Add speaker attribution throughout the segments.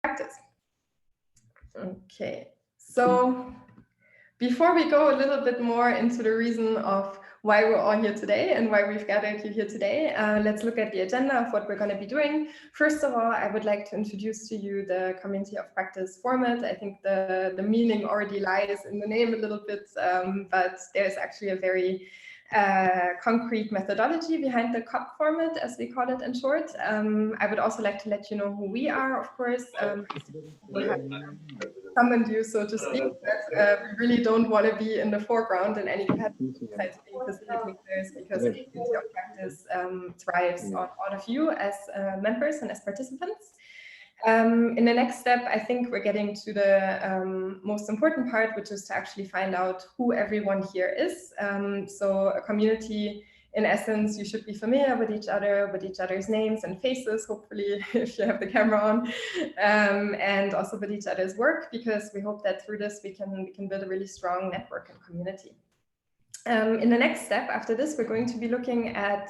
Speaker 1: practice. Okay, so before we go a little bit more into the reason of why we're all here today and why we've gathered you here today, let's look at the agenda of what we're going to be doing. First of all, I would like to introduce to you the community of practice format. I think the meaning already lies in the name a little bit, but there's actually a very concrete methodology behind the CoP format, as we call it in short. I would also like to let you know who we are, of course. We have summoned you, so to speak, but we really don't want to be in the foreground in any capacity besides being facilitators, because the community of practice thrives on all of you as members and as participants. In the next step, I think we're getting to the most important part, which is to actually find out who everyone here is. So a community, in essence, you should be familiar with each other's names and faces, hopefully, if you have the camera on, and also with each other's work, because we hope that through this we can build a really strong network and community. In the next step after this, we're going to be looking at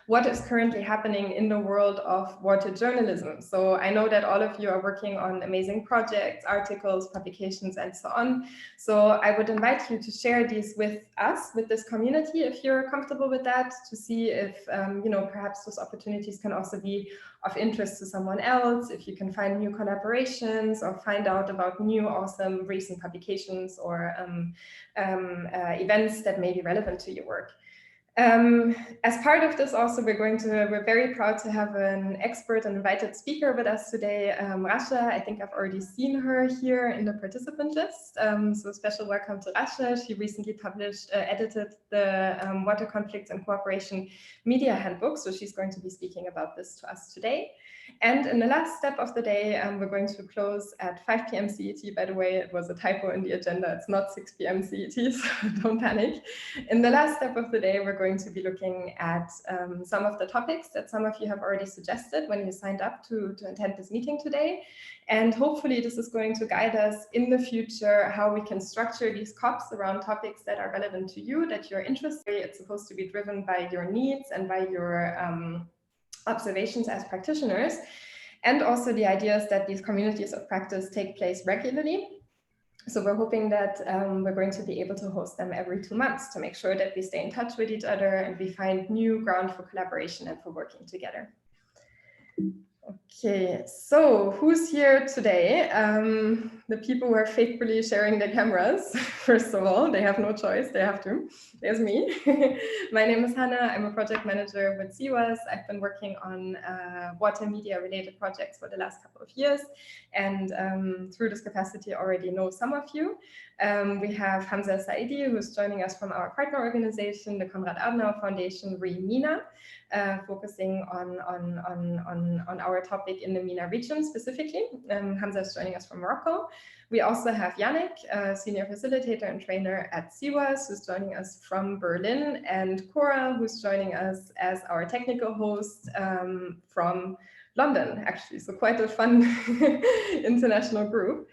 Speaker 1: what is currently happening in the world of water journalism. So I know that all of you are working on amazing projects, articles, publications, and so on. So I would invite you to share these with us, with this community, if you're comfortable with that, to see if, perhaps those opportunities can also be of interest to someone else, if you can find new collaborations or find out about new awesome recent publications or events that may be relevant to your work. As part of this also, we're very proud to have an expert and invited speaker with us today, Rasha. I think I've already seen her here in the participant list. So special welcome to Rasha. She recently edited the Water Conflicts and Cooperation Media Handbook. So she's going to be speaking about this to us today. And in the last step of the day, we're going to close at 5 p.m. CET. By the way, it was a typo in the agenda. It's not 6 p.m. CET, so don't panic. In the last step of the day, we're going to be looking at some of the topics that some of you have already suggested when you signed up to attend this meeting today. And hopefully this is going to guide us in the future how we can structure these CoPs around topics that are relevant to you, that you're interested in. It's supposed to be driven by your needs and by your observations as practitioners, and also the ideas that these communities of practice take place regularly. So we're hoping that we're going to be able to host them every 2 months to make sure that we stay in touch with each other and we find new ground for collaboration and for working together. Okay, so who's here today? The people who are faithfully sharing their cameras. First of all, they have no choice, they have to. There's me. My name is Hannah, I'm a project manager with CWAS. I've been working on water media related projects for the last couple of years. And through this capacity, I already know some of you. We have Hamza Saidi, who's joining us from our partner organization, the Konrad Adenauer Foundation, RE-MENA, focusing on our topic in the MENA region specifically. Hamza is joining us from Morocco. We also have Yannick, senior facilitator and trainer at CWAS, who's joining us from Berlin, and Cora, who's joining us as our technical host from London, actually. So quite a fun international group.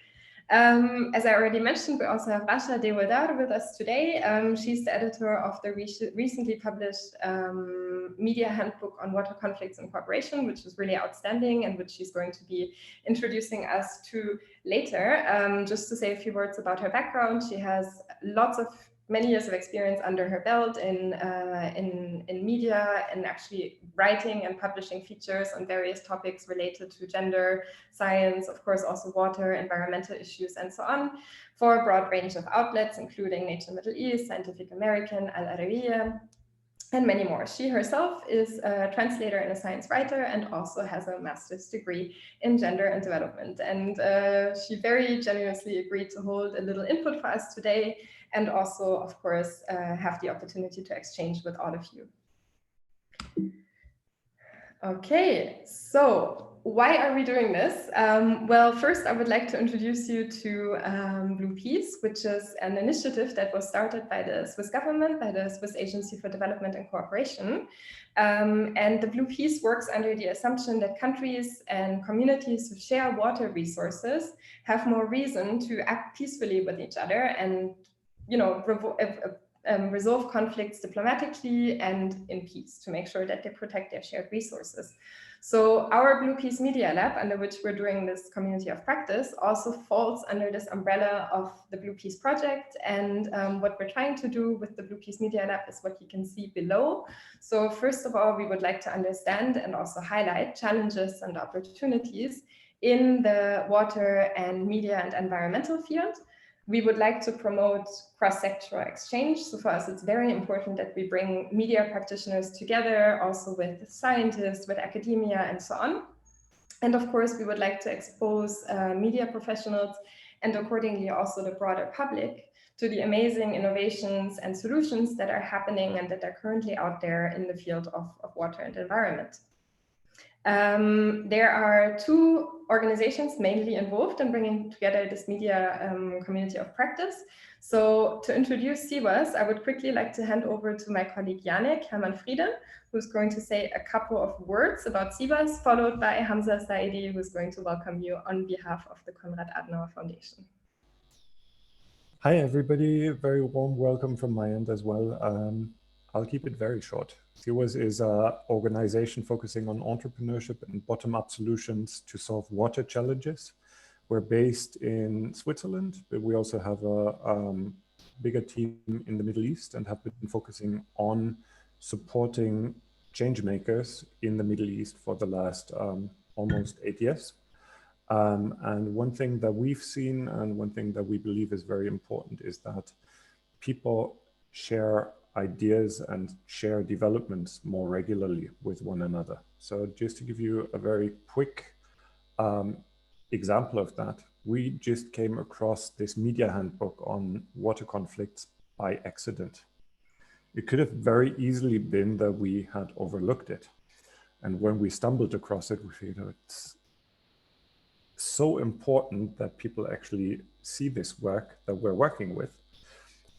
Speaker 1: As I already mentioned, we also have Rasha Dewadar with us today. She's the editor of the recently published media handbook on water conflicts and cooperation, which is really outstanding and which she's going to be introducing us to later. Just to say a few words about her background, she has many years of experience under her belt in media and actually writing and publishing features on various topics related to gender, science, of course, also water, environmental issues, and so on, for a broad range of outlets, including Nature Middle East, Scientific American, Al Arabiya, and many more. She herself is a translator and a science writer and also has a master's degree in gender and development. And she very generously agreed to hold a little input for us today and also, of course, have the opportunity to exchange with all of you. Okay, so why are we doing this? Well, first, I would like to introduce you to Blue Peace, which is an initiative that was started by the Swiss government, by the Swiss Agency for Development and Cooperation. And the Blue Peace works under the assumption that countries and communities who share water resources have more reason to act peacefully with each other and, resolve conflicts diplomatically and in peace to make sure that they protect their shared resources. So our Blue Peace Media Lab, under which we're doing this community of practice, also falls under this umbrella of the Blue Peace project. And what we're trying to do with the Blue Peace Media Lab is what you can see below. So first of all, we would like to understand and also highlight challenges and opportunities in the water and media and environmental field. We would like to promote cross-sectoral exchange. So for us, it's very important that we bring media practitioners together, also with scientists, with academia, and so on. And of course, we would like to expose media professionals and accordingly also the broader public to the amazing innovations and solutions that are happening and that are currently out there in the field of water and environment. There are two organizations mainly involved in bringing together this media community of practice. So to introduce CWAS, I would quickly like to hand over to my colleague Yannick Hermann-Friede, who's going to say a couple of words about CWAS, followed by Hamza Saidi, who's going to welcome you on behalf of the Konrad Adenauer Foundation.
Speaker 2: Hi, everybody. Very warm welcome from my end as well. I'll keep it very short. CWAS is an organization focusing on entrepreneurship and bottom-up solutions to solve water challenges. We're based in Switzerland, but we also have a bigger team in the Middle East and have been focusing on supporting change makers in the Middle East for the last almost 8 years. And one thing that we've seen and one thing that we believe is very important is that people share ideas and share developments more regularly with one another. So just to give you a very quick example of that, we just came across this media handbook on water conflicts by accident. It could have very easily been that we had overlooked it. And when we stumbled across it, we figured it's so important that people actually see this work that we're working with.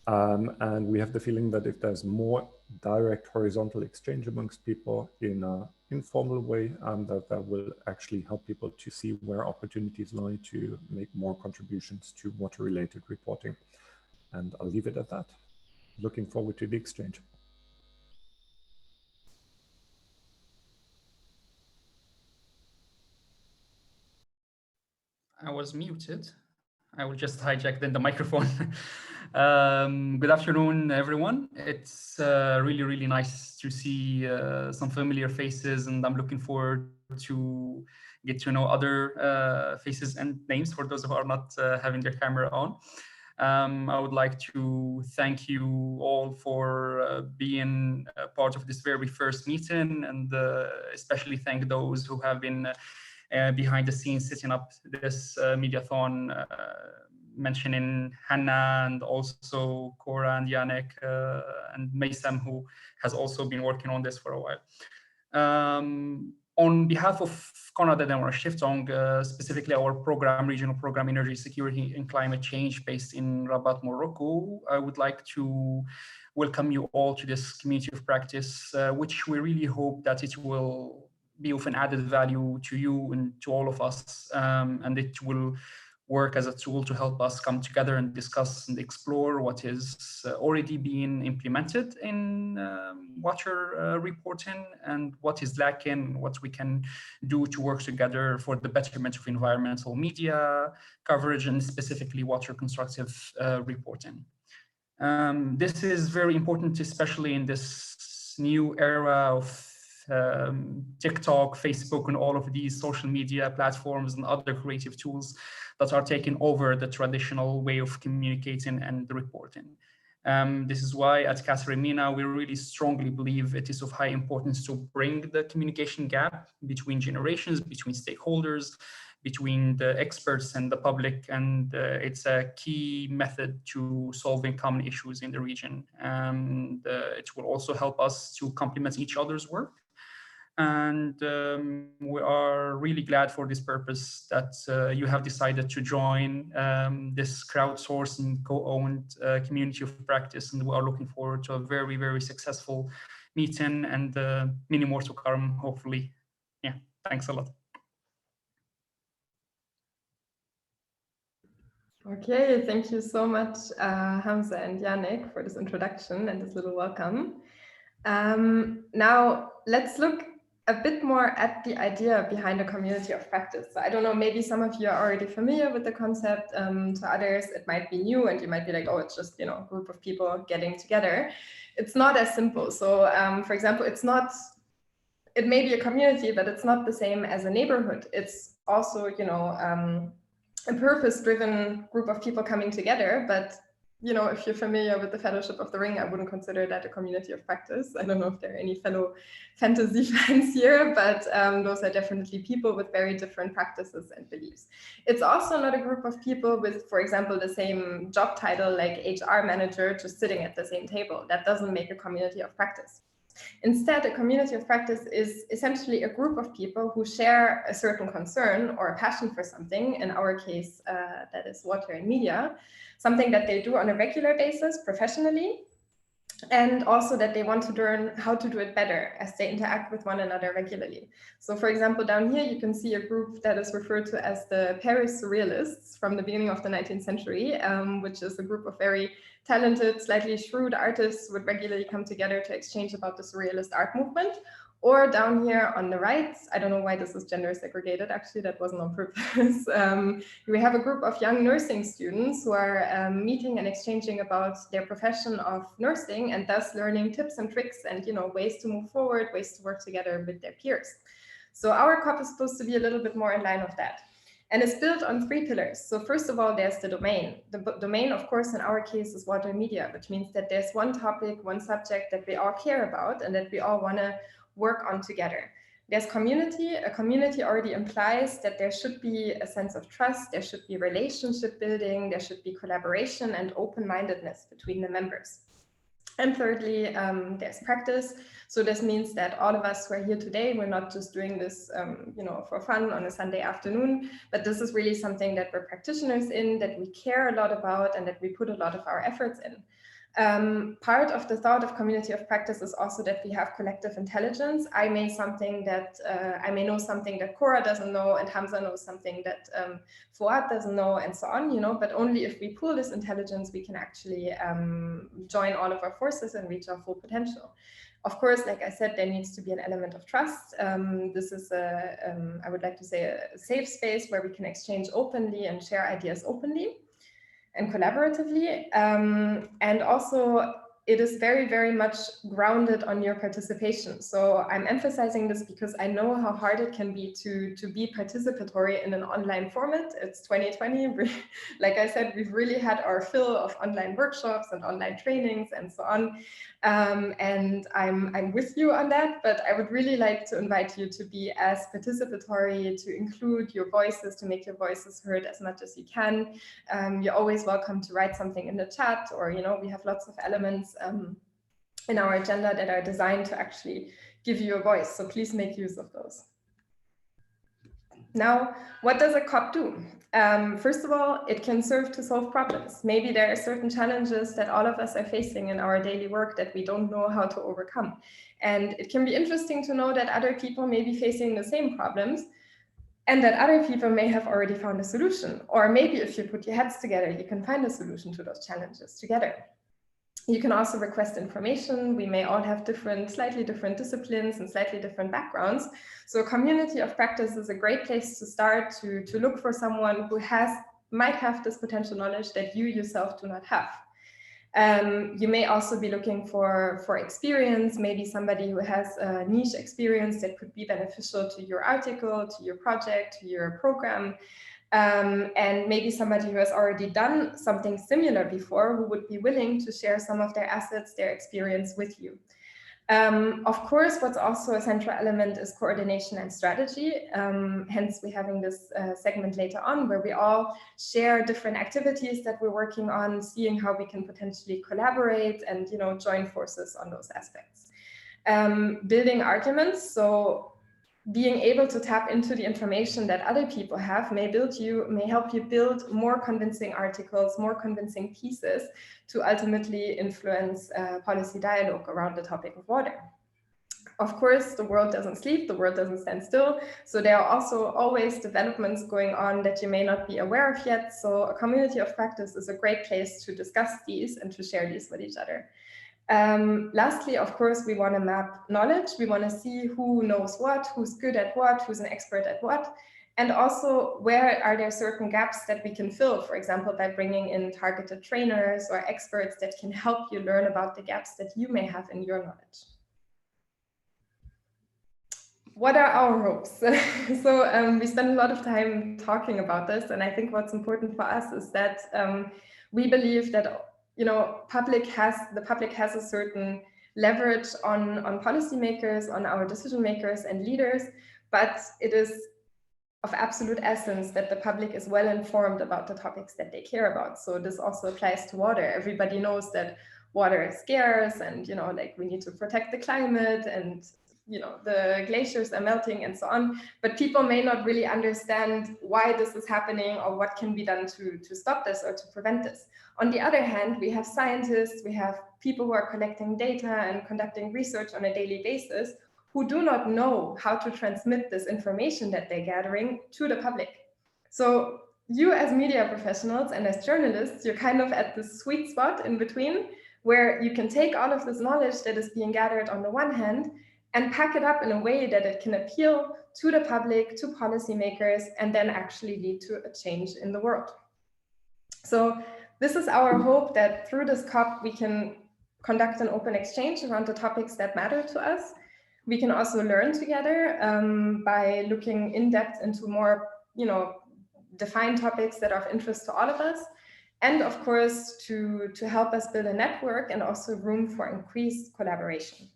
Speaker 2: And we have the feeling that if there's more direct horizontal exchange amongst people in an informal way, that will actually help people to see where opportunities lie to make more contributions to water-related reporting. And I'll leave it at that. Looking forward to the exchange.
Speaker 3: I was muted. I will just hijack then the microphone. Good afternoon, everyone. It's really, really nice to see some familiar faces, and I'm looking forward to get to know other faces and names for those who are not having their camera on. I would like to thank you all for being a part of this very first meeting, and especially thank those who have been behind the scenes setting up this mediathon, mentioning Hannah and also Cora and Yannick and Maysam, who has also been working on this for a while. On behalf of Konrad Adenauer Stiftung, specifically our program, regional program, Energy Security and Climate Change, based in Rabat, Morocco, I would like to welcome you all to this community of practice, which we really hope that it will be of an added value to you and to all of us, and it will work as a tool to help us come together and discuss and explore what is already being implemented in water reporting and what is lacking, what we can do to work together for the betterment of environmental media coverage and specifically water constructive reporting. This is very important, especially in this new era of TikTok, Facebook, and all of these social media platforms and other creative tools that are taking over the traditional way of communicating and reporting. This is why at Casa Mina, we really strongly believe it is of high importance to bring the communication gap between generations, between stakeholders, between the experts and the public, and it's a key method to solving common issues in the region. It will also help us to complement each other's work. And we are really glad for this purpose that you have decided to join this crowdsourced and co-owned community of practice. And we are looking forward to a very, very successful meeting and many more to come, hopefully. Yeah, thanks a lot.
Speaker 1: Okay, thank you so much, Hamza and Yannick, for this introduction and this little welcome. Now, let's look a bit more at the idea behind a community of practice. So I don't know, maybe some of you are already familiar with the concept. To others, it might be new and you might be like, oh, it's just, a group of people getting together. It's not as simple. So for example, it may be a community, but it's not the same as a neighborhood. It's also, a purpose-driven group of people coming together. But, if you're familiar with the Fellowship of the Ring, I wouldn't consider that a community of practice. I don't know if there are any fellow fantasy fans here, but those are definitely people with very different practices and beliefs. It's also not a group of people with, for example, the same job title like HR manager just sitting at the same table. That doesn't make a community of practice. Instead, a community of practice is essentially a group of people who share a certain concern or a passion for something. In our case, that is water and media, something that they do on a regular basis professionally, and also that they want to learn how to do it better as they interact with one another regularly. So for example, down here, you can see a group that is referred to as the Paris Surrealists from the beginning of the 19th century, which is a group of very talented, slightly shrewd artists would regularly come together to exchange about the Surrealist art movement. Or down here on the right, I don't know why this is gender segregated, actually, that wasn't on purpose. We have a group of young nursing students who are meeting and exchanging about their profession of nursing and thus learning tips and tricks and ways to move forward, ways to work together with their peers. So our CoP is supposed to be a little bit more in line of that. And it's built on 3 pillars. So first of all, there's the domain. The domain, of course, in our case is water and media, which means that there's one topic, one subject that we all care about and that we all want to work on together. There's community. A community already implies that there should be a sense of trust, there should be relationship building, there should be collaboration and open-mindedness between the members. And thirdly, there's practice. So this means that all of us who are here today, we're not just doing this, for fun on a Sunday afternoon, but this is really something that we're practitioners in, that we care a lot about, and that we put a lot of our efforts in. Part of the thought of community of practice is also that we have collective intelligence. I may know something that Cora doesn't know, and Hamza knows something that Fuad doesn't know, and so on, but only if we pool this intelligence, we can actually join all of our forces and reach our full potential. Of course, like I said, there needs to be an element of trust. This is, I would like to say, a safe space where we can exchange openly and share ideas openly and collaboratively. And also, it is very, very much grounded on your participation. So I'm emphasizing this because I know how hard it can be to be participatory in an online format. It's 2020. Like I said, we've really had our fill of online workshops and online trainings and so on. And I'm with you on that, but I would really like to invite you to be as participatory, to include your voices, to make your voices heard as much as you can. You're always welcome to write something in the chat, or, we have lots of elements in our agenda that are designed to actually give you a voice. So please make use of those. Now, what does a CoP do? First of all, it can serve to solve problems. Maybe there are certain challenges that all of us are facing in our daily work that we don't know how to overcome. And it can be interesting to know that other people may be facing the same problems and that other people may have already found a solution. Or maybe if you put your heads together, you can find a solution to those challenges together. You can also request information. We may all have slightly different disciplines and slightly different backgrounds. So a community of practice is a great place to start to look for someone who might have this potential knowledge that you yourself do not have. You may also be looking for experience, maybe somebody who has a niche experience that could be beneficial to your article, to your project, to your program. And maybe somebody who has already done something similar before, who would be willing to share some of their assets, their experience with you. Of course, what's also a central element is coordination and strategy. Hence, we're having this segment later on where we all share different activities that we're working on, seeing how we can potentially collaborate and join forces on those aspects. Building arguments. So being able to tap into the information that other people have may help you build more convincing articles, more convincing pieces to ultimately influence policy dialogue around the topic of water. Of course, the world doesn't sleep, the world doesn't stand still. So there are also always developments going on that you may not be aware of yet. So a community of practice is a great place to discuss these and to share these with each other. Lastly, of course, we want to map knowledge. We want to see who knows what, who's good at what, who's an expert at what, and also where are there certain gaps that we can fill, for example, by bringing in targeted trainers or experts that can help you learn about the gaps that you may have in your knowledge. What are our hopes? So we spend a lot of time talking about this, and I think what's important for us is that we believe that the public has a certain leverage on policymakers, on our decision makers and leaders, but it is of absolute essence that the public is well informed about the topics that they care about. So this also applies to water. Everybody knows that water is scarce, and like we need to protect the climate, and the glaciers are melting and so on, but people may not really understand why this is happening or what can be done to stop this or to prevent this. On the other hand, we have scientists, we have people who are collecting data and conducting research on a daily basis who do not know how to transmit this information that they're gathering to the public. So you as media professionals and as journalists, you're kind of at the sweet spot in between, where you can take all of this knowledge that is being gathered on the one hand and pack it up in a way that it can appeal to the public, to policymakers, and then actually lead to a change in the world. So this is our hope, that through this COP, we can conduct an open exchange around the topics that matter to us. We can also learn together by looking in depth into more, defined topics that are of interest to all of us. And of course, to help us build a network and also room for increased collaboration.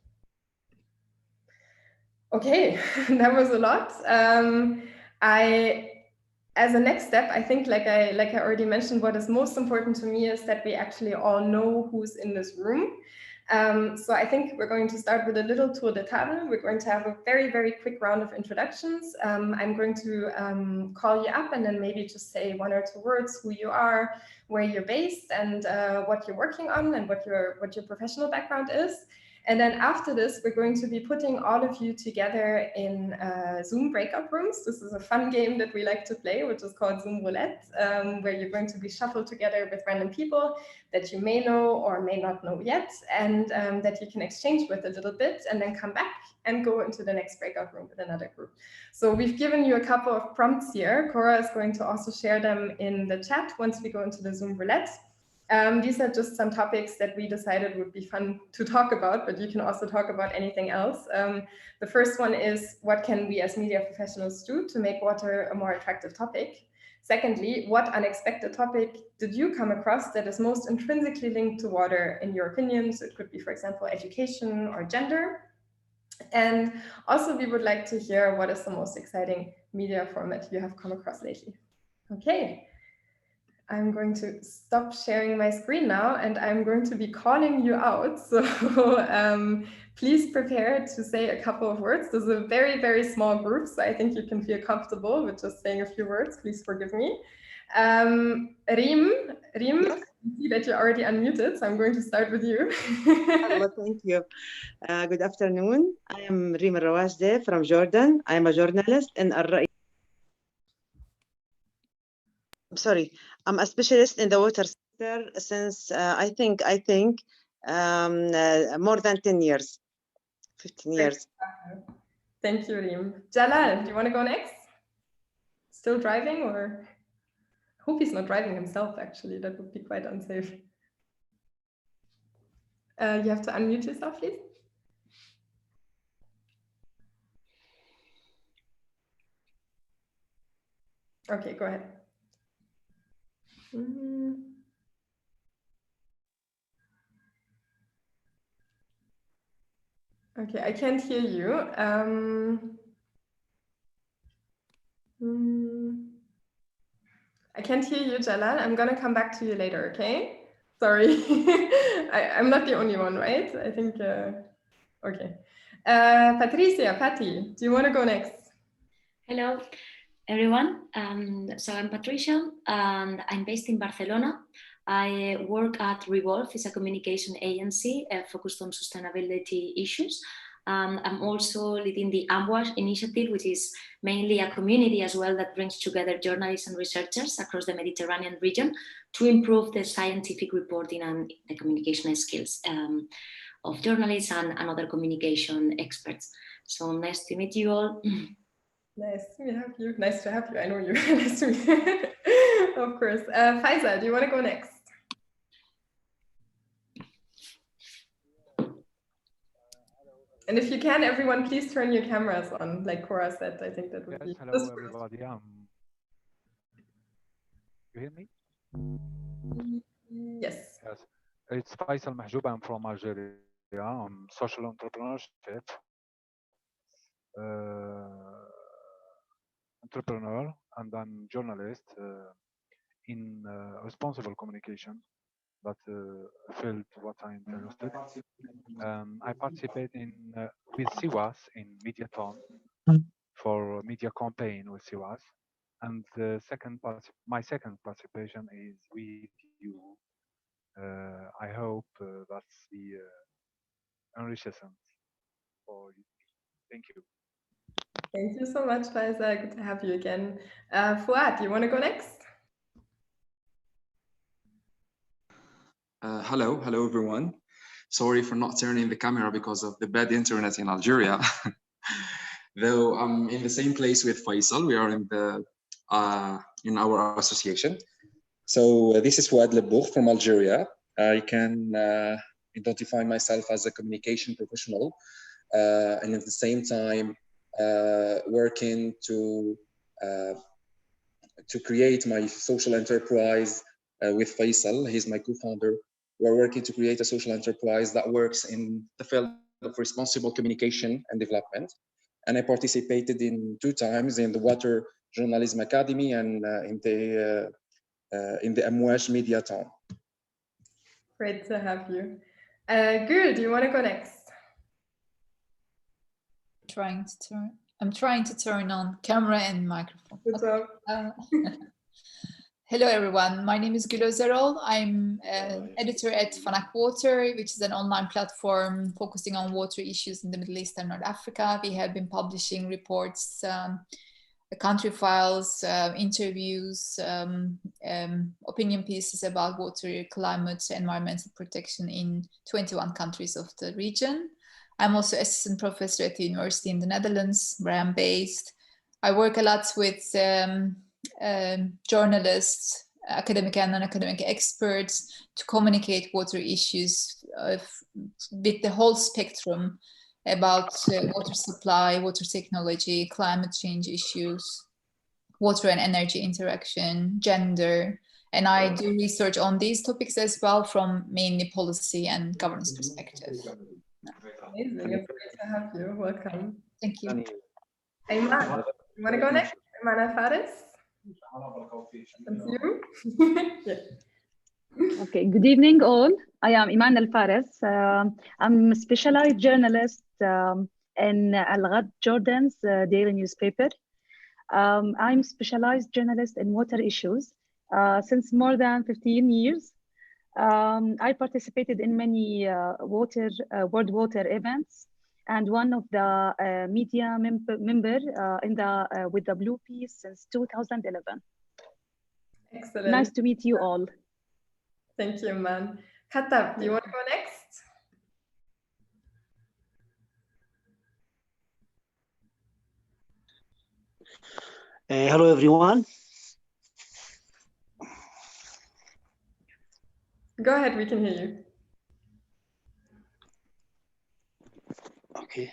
Speaker 1: Okay, that was a lot. As a next step, I think, like I already mentioned, what is most important to me is that we actually all know who's in this room. So I think we're going to start with a little tour de table. We're going to have a very, very quick round of introductions. I'm going to call you up and then maybe just say one or two words, who you are, where you're based, and what you're working on, and what your professional background is. And then after this, we're going to be putting all of you together in Zoom breakout rooms. This is a fun game that we like to play, which is called Zoom Roulette, where you're going to be shuffled together with random people that you may know or may not know yet, and that you can exchange with a little bit, and then come back and go into the next breakout room with another group. So we've given you a couple of prompts here. Cora is going to also share them in the chat once we go into the Zoom Roulette. These are just some topics that we decided would be fun to talk about, but you can also talk about anything else. The first one is, what can we as media professionals do to make water a more attractive topic? Secondly, what unexpected topic did you come across that is most intrinsically linked to water in your opinion? So it could be, for example, education or gender. And also we would like to hear, what is the most exciting media format you have come across lately? Okay. I'm going to stop sharing my screen now, and I'm going to be calling you out. So please prepare to say a couple of words. This is a very, very small group, so I think you can feel comfortable with just saying a few words. Please forgive me. Rim, yes. I see that you're already unmuted, so I'm going to start with you.
Speaker 4: Hello, thank you. Good afternoon. I am Rim Rawasde from Jordan. I am a journalist in I'm a specialist in the water sector since I think more than 10 years, 15 years.
Speaker 1: Thank you, Rim. Jalal, do you want to go next? Still driving, or? I hope he's not driving himself, actually. That would be quite unsafe. You have to unmute yourself, please. Okay, go ahead. Okay, I can't hear you. I can't hear you, Jalal. I'm going to come back to you later, okay? Sorry. I'm not the only one, right? I think, okay. Patricia, Patty, do you want to go next?
Speaker 5: Hello, everyone. So I'm Patricia, and I'm based in Barcelona. I work at Revolve, it's a communication agency focused on sustainability issues. I'm also leading the AMWASH initiative, which is mainly a community as well that brings together journalists and researchers across the Mediterranean region to improve the scientific reporting and the communication skills of journalists and other communication experts. So nice to meet you all.
Speaker 1: Nice to have you. Nice to have you. I know you. Nice to meet you. Of course. Faisal, do you want to go next? And if you can, everyone, please turn your cameras on, like Cora said. I think that would be.
Speaker 6: Hello, everybody. You hear me?
Speaker 1: Yes.
Speaker 6: Yes. It's Faisal Mahjoub. I'm from Algeria. I'm social entrepreneurship entrepreneur, and I'm journalist in responsible communication. That field what I'm interested. I participate in with CWAS in Mediathon for media campaign with CWAS, and my second participation is with you. I hope that's the enrichment for you. Thank you.
Speaker 1: Thank you so much, Faisal. Good to have you again. Fuad, you want to go next?
Speaker 7: Hello, everyone. Sorry for not turning the camera because of the bad internet in Algeria. Though I'm in the same place with Faisal, we are in the in our association. So this is Fuad Lebbough from Algeria. I can identify myself as a communication professional, and at the same time working to create my social enterprise with Faisal. He's my co-founder. We're working to create a social enterprise that works in the field of responsible communication and development. And I participated in 2 times in the Water Journalism Academy and in the AMWASH Mediathon.
Speaker 1: Great to have you. Gül, do you want to go next?
Speaker 8: I'm trying to turn on camera and microphone.
Speaker 1: Good job.
Speaker 8: Hello, everyone. My name is Gül Özerol. I'm an editor at Fanak Water, which is an online platform focusing on water issues in the Middle East and North Africa. We have been publishing reports, country files, interviews, opinion pieces about water, climate, environmental protection in 21 countries of the region. I'm also assistant professor at the university in the Netherlands, where I'm based. I work a lot with journalists, academic and non-academic experts to communicate water issues with the whole spectrum about water supply, water technology, climate change issues, water and energy interaction, gender. And I do research on these topics as well from mainly policy and governance perspective.
Speaker 1: Amazing, it's great to have you. Welcome.
Speaker 8: Thank you.
Speaker 1: Ayman, you want to go next? Ayman Faris? That's you. Yeah.
Speaker 9: Okay, good evening all. I am Iman Al-Faris. I'm a specialized journalist in Al-Ghad, Jordan's daily newspaper. I'm specialized journalist in water issues since more than 15 years. I participated in many world water events, and one of the media member with the Blue Piece since 2011.
Speaker 1: Excellent.
Speaker 9: Nice to meet you all.
Speaker 1: Thank you, man. Khattab, do you want to go next?
Speaker 10: Hello, everyone.
Speaker 1: Go ahead, we can hear you.
Speaker 10: Okay.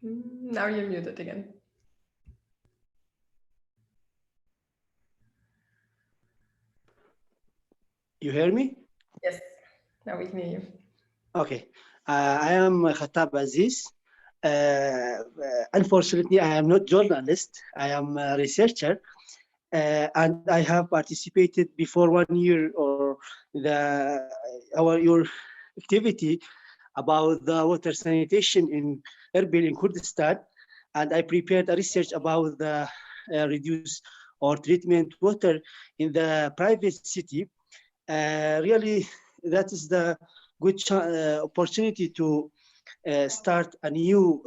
Speaker 1: Now you're muted again.
Speaker 10: You hear me?
Speaker 1: Yes, now we can hear you.
Speaker 10: Okay. I am Khattab Aziz. Unfortunately, I am not journalist. I am a researcher. And I have participated before 1 year or your activity about the water sanitation in Erbil in Kurdistan, and I prepared a research about the reduce or treatment water in the private city. Really, that is the good opportunity to start a new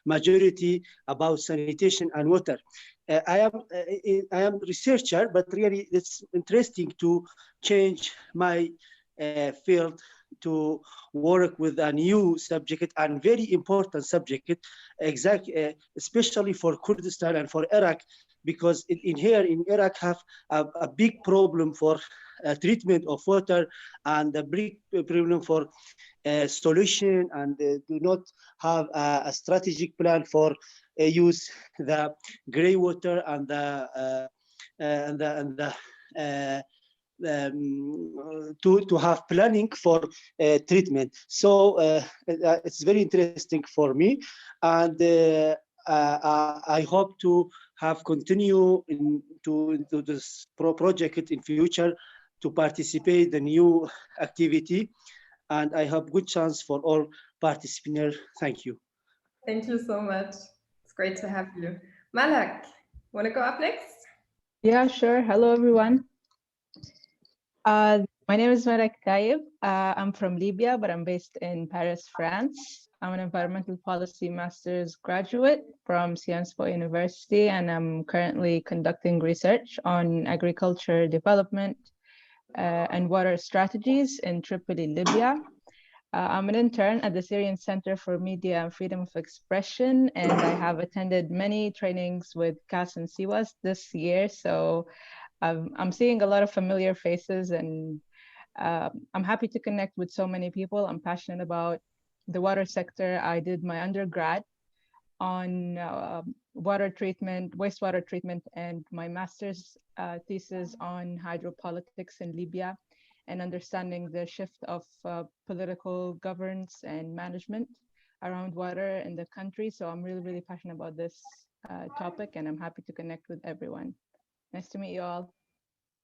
Speaker 10: majority about sanitation and water. I am researcher, but really it's interesting to change my field to work with a new subject and very important subject, especially for Kurdistan and for Iraq, because in here in Iraq have a big problem for treatment of water and a big problem for solution, and do not have a strategic plan for use the gray water and to have planning for treatment. So it's very interesting for me, and I hope to have continue into this project in future to participate the new activity, and I have good chance for all participants. Thank you.
Speaker 1: Thank you so much. It's great to have you. Malak, want to go up next?
Speaker 11: Yeah, sure. Hello, everyone. My name is Malak Kaib. I'm from Libya, but I'm based in Paris, France. I'm an environmental policy master's graduate from Sciences Po University, and I'm currently conducting research on agriculture development and water strategies in Tripoli, Libya. I'm an intern at the Syrian Center for Media and Freedom of Expression, and I have attended many trainings with CAS and CIWAS this year. So I'm seeing a lot of familiar faces, and I'm happy to connect with so many people. I'm passionate about the water sector. I did my undergrad on water treatment, wastewater treatment, and my master's thesis on hydropolitics in Libya and understanding the shift of political governance and management around water in the country. So I'm really, really passionate about this topic, and I'm happy to connect with everyone. Nice to meet you all.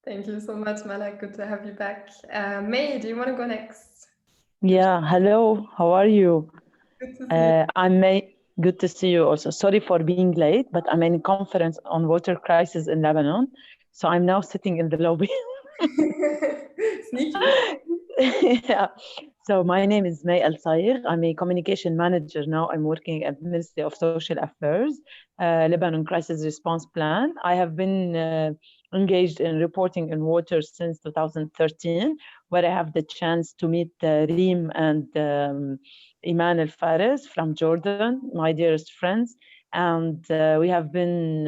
Speaker 1: Thank you so much, Malak. Good to have you back. May, do you want to go next?
Speaker 12: Yeah, hello, how are you?
Speaker 1: Good to see you.
Speaker 12: I'm May. Good to see you also. Sorry for being late, but I'm in a conference on water crisis in Lebanon. So I'm now sitting in the lobby.
Speaker 1: Sneaky.
Speaker 12: Yeah. So my name is May Al Sayer. I'm a communication manager now. I'm working at the Ministry of Social Affairs, Lebanon Crisis Response Plan. I have been engaged in reporting in water since 2013, where I have the chance to meet Reem and Iman Al Fares from Jordan, my dearest friends. And we have been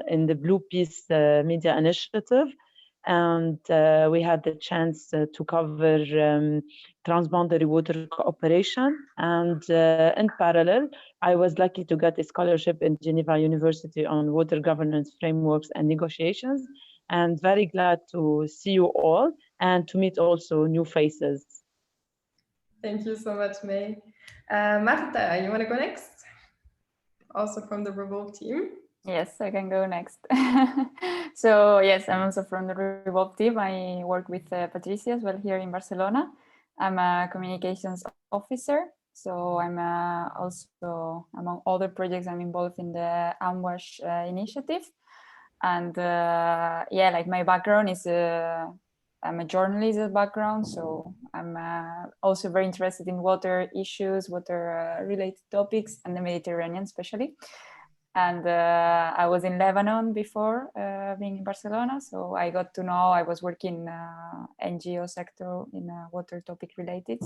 Speaker 12: in the Blue Peace Media Initiative. And we had the chance to cover transboundary water cooperation. And in parallel, I was lucky to get a scholarship in Geneva University on water governance frameworks and negotiations. And very glad to see you all and to meet also new faces.
Speaker 1: Thank you so much, May. Marta, you want to go next? Also from the Revolve team.
Speaker 13: Yes, I can go next. So yes, I'm also from the Revolve team. I work with Patricia as well here in Barcelona. I'm a communications officer. So I'm also, among other projects, I'm involved in the Amwash initiative. And yeah, like my background is, I'm a journalist background. So I'm also very interested in water issues, water related topics, and the Mediterranean especially. And I was in Lebanon before being in Barcelona. So I got to know, I was working in NGO sector in water topic related.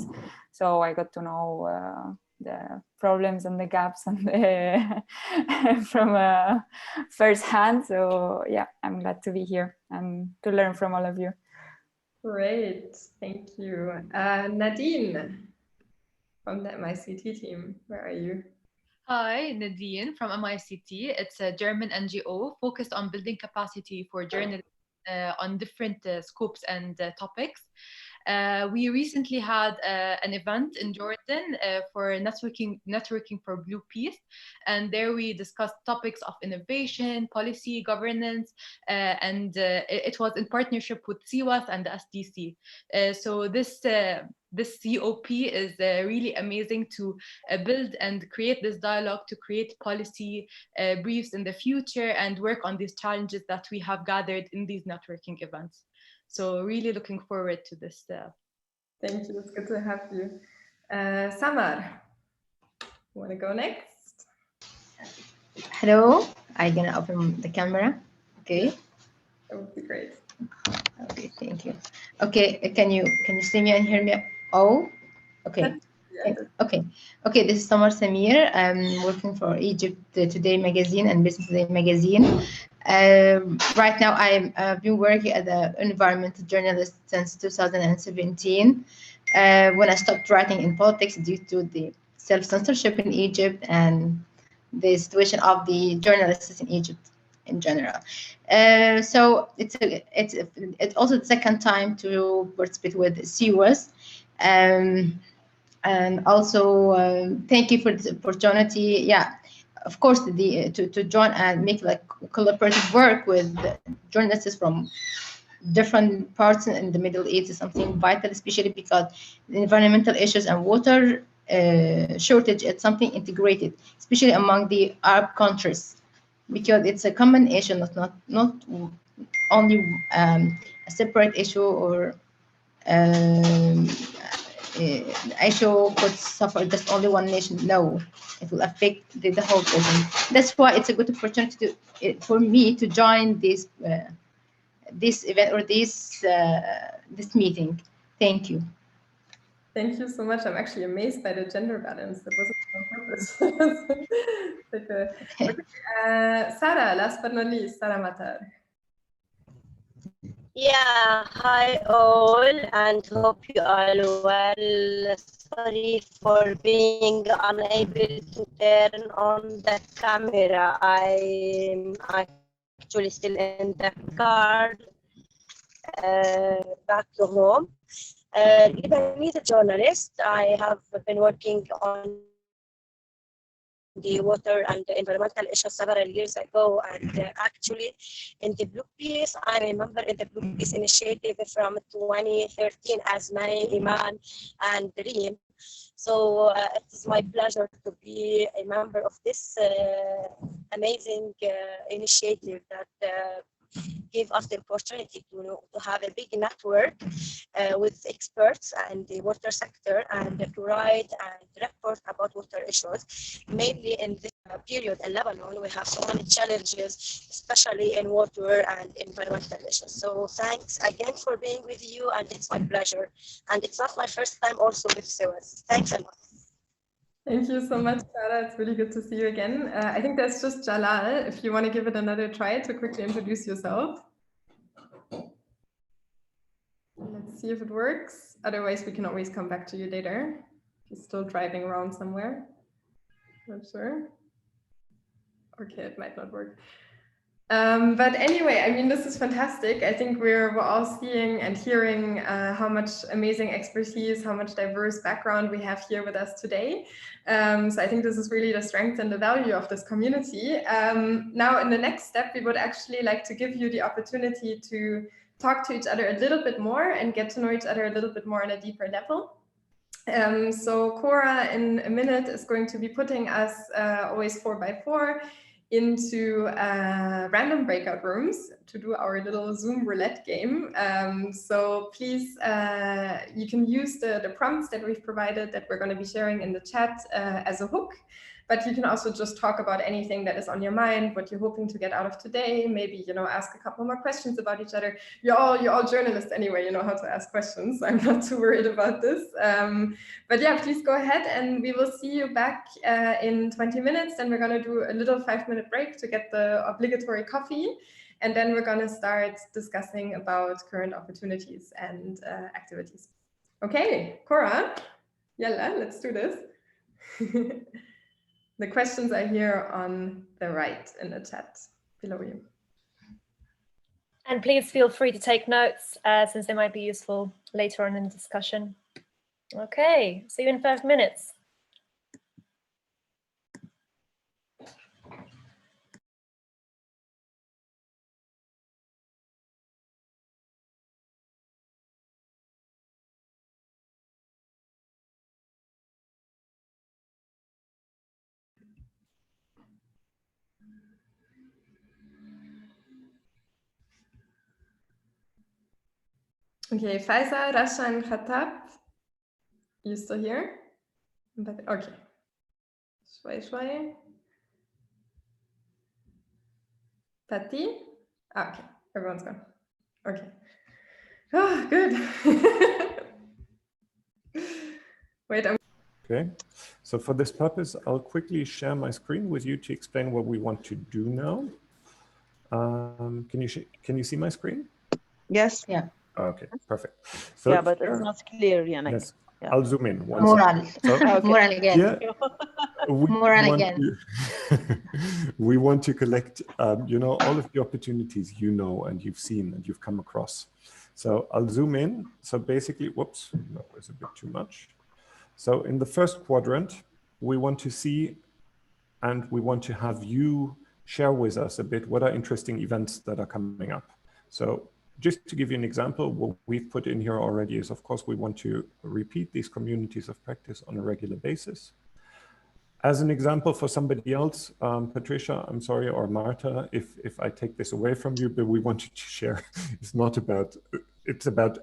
Speaker 13: So I got to know the problems and the gaps and the from first hand. So yeah, I'm glad to be here and to learn from all of you.
Speaker 1: Great, thank you. Nadine from the MICT team, where are you?
Speaker 14: Hi, Nadine from MICT. It's a German NGO focused on building capacity for journalists on different scopes and topics. We recently had an event in Jordan for networking for Blue Peace, and there we discussed topics of innovation, policy, governance, and it was in partnership with CIWAS and the SDC. So this COP is really amazing to build and create this dialogue, to create policy briefs in the future and work on these challenges that we have gathered in these networking events. So really looking forward to this
Speaker 1: Thank you. It's good to have you. Samar, want to go next?
Speaker 15: Hello. I'm gonna open the camera. Okay.
Speaker 1: That would be great.
Speaker 15: Okay. Thank you. Okay. Can you see me and hear me? Oh. Okay. Okay. Okay. This is Samar Samir. I'm working for Egypt Today magazine and Business Today magazine. Right now, I've been working as an environmental journalist since 2017. When I stopped writing in politics due to the self-censorship in Egypt and the situation of the journalists in Egypt in general. So it's also the second time to participate with CUS. And also thank you for this opportunity. Yeah, of course, to join and make like collaborative work with journalists from different parts in the Middle East is something vital, especially because the environmental issues and water shortage is something integrated, especially among the Arab countries, because it's a common issue, not only a separate issue or issue could suffer just only one nation. No, it will affect the whole region. That's why it's a good opportunity for me to join this event or this meeting. Thank you.
Speaker 1: Thank you so much. I'm actually amazed by the gender balance. That wasn't on purpose. Sarah, last but not least, Sarah Matar.
Speaker 16: Yeah, hi all, and hope you are well. Sorry for being unable to turn on the camera. I'm actually still in the car back to home. Lebanese journalist. I have been working on the water and the environmental issues several years ago, and actually in the Blue Peace, I'm a member in the Blue Peace initiative from 2013 as May, Iman, and Reem. So it is my pleasure to be a member of this amazing initiative that give us the opportunity to have a big network with experts in the water sector and to write and report about water issues. Mainly in this period in Lebanon, we have so many challenges, especially in water and environmental issues. So thanks again for being with you, and it's my pleasure. And it's not my first time also with CUS. Thanks a lot.
Speaker 1: Thank you so much, Sarah. It's really good to see you again. I think that's just Jalal. If you want to give it another try to quickly introduce yourself. Let's see if it works. Otherwise, we can always come back to you later. If you're still driving around somewhere. Not sure. Okay, it might not work. But anyway, I mean, this is fantastic. I think we're all seeing and hearing how much amazing expertise, how much diverse background we have here with us today. So I think this is really the strength and the value of this community. Now, in the next step, we would actually like to give you the opportunity to talk to each other a little bit more and get to know each other a little bit more on a deeper level. So Cora, in a minute, is going to be putting us always 4x4 into random breakout rooms to do our little Zoom roulette game. So please, you can use the prompts that we've provided that we're going to be sharing in the chat as a hook. But you can also just talk about anything that is on your mind, what you're hoping to get out of today. Maybe, you know, ask a couple more questions about each other. You're all journalists anyway, you know how to ask questions. I'm not too worried about this. But yeah, please go ahead, and we will see you back in 20 minutes. Then we're going to do a little 5-minute break to get the obligatory coffee. And then we're going to start discussing about current opportunities and activities. Okay, Cora, yalla, let's do this. The questions are here on the right in the chat below you.
Speaker 17: And please feel free to take notes since they might be useful later on in the discussion. Okay, see you in 5 minutes.
Speaker 1: Okay, Faisal, Rasha, and Khattab, You still here? But okay. Shwai. Patty? Okay, everyone's gone. Okay. Ah, good. Wait,
Speaker 2: Okay, so for this purpose, I'll quickly share my screen with you to explain what we want to do now. Can you see my screen?
Speaker 4: Yes.
Speaker 15: Yeah.
Speaker 2: Okay, perfect. So
Speaker 12: yeah, but it's not clear, Yannick.
Speaker 2: Yes,
Speaker 12: Yeah.
Speaker 2: I'll zoom in.
Speaker 15: Moral.
Speaker 2: So,
Speaker 15: Moral again.
Speaker 2: Here,
Speaker 15: Moral again.
Speaker 2: We want to collect, all of the opportunities and you've seen and you've come across. So I'll zoom in. So basically, whoops, that was a bit too much. So in the first quadrant, we want to see and we want to have you share with us a bit what are interesting events that are coming up. So just to give you an example, what we've put in here already is, of course, we want to repeat these communities of practice on a regular basis. As an example for somebody else, Patricia, I'm sorry, or Marta, if I take this away from you, but we wanted to share, it's about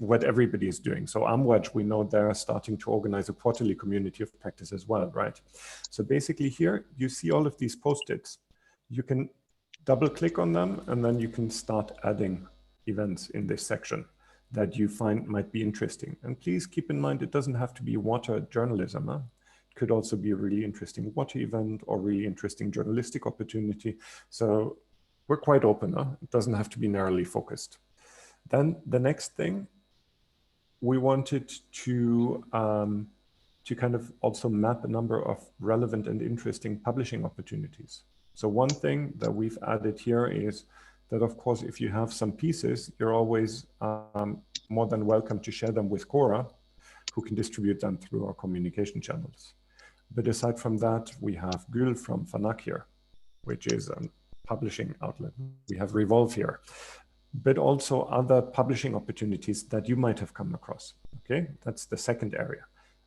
Speaker 2: what everybody is doing. So Amwaj, we know they're starting to organize a quarterly community of practice as well, right? So basically here, you see all of these post-its. You can double click on them and then you can start adding events in this section that you find might be interesting. And please keep in mind, it doesn't have to be water journalism. Huh? It could also be a really interesting water event or really interesting journalistic opportunity. So we're quite open. Huh? It doesn't have to be narrowly focused. Then the next thing, we wanted to kind of also map a number of relevant and interesting publishing opportunities. So one thing that we've added here is that, of course, if you have some pieces, you're always more than welcome to share them with Cora, who can distribute them through our communication channels. But aside from that, we have Gül from Fanak here, which is a publishing outlet. We have Revolve here, but also other publishing opportunities that you might have come across. Okay, that's the second area.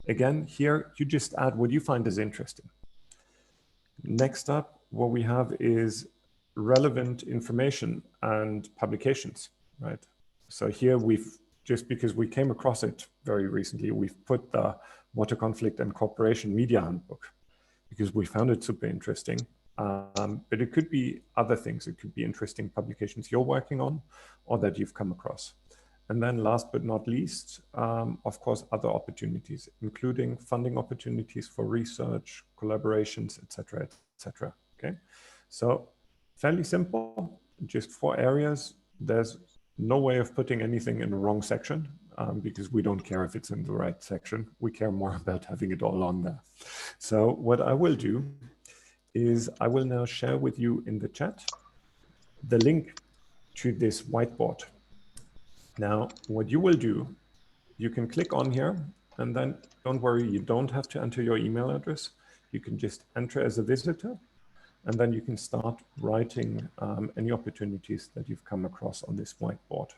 Speaker 2: Again, here you just add what you find is interesting. Next up, what we have is relevant information and publications, right? So here we've, just because we came across it very recently, we've put the Water Conflict and Cooperation Media Handbook because we found it super interesting. But it could be other things. It could be interesting publications you're working on or that you've come across. And then last but not least, of course, other opportunities, including funding opportunities for research, collaborations, et cetera, okay? So fairly simple, just 4 areas. There's no way of putting anything in the wrong section because we don't care if it's in the right section. We care more about having it all on there. So what I will do is I will now share with you in the chat the link to this whiteboard. Now, what you will do, you can click on here and then don't worry, you don't have to enter your email address. You can just enter as a visitor and then you can start writing any opportunities that you've come across on this whiteboard.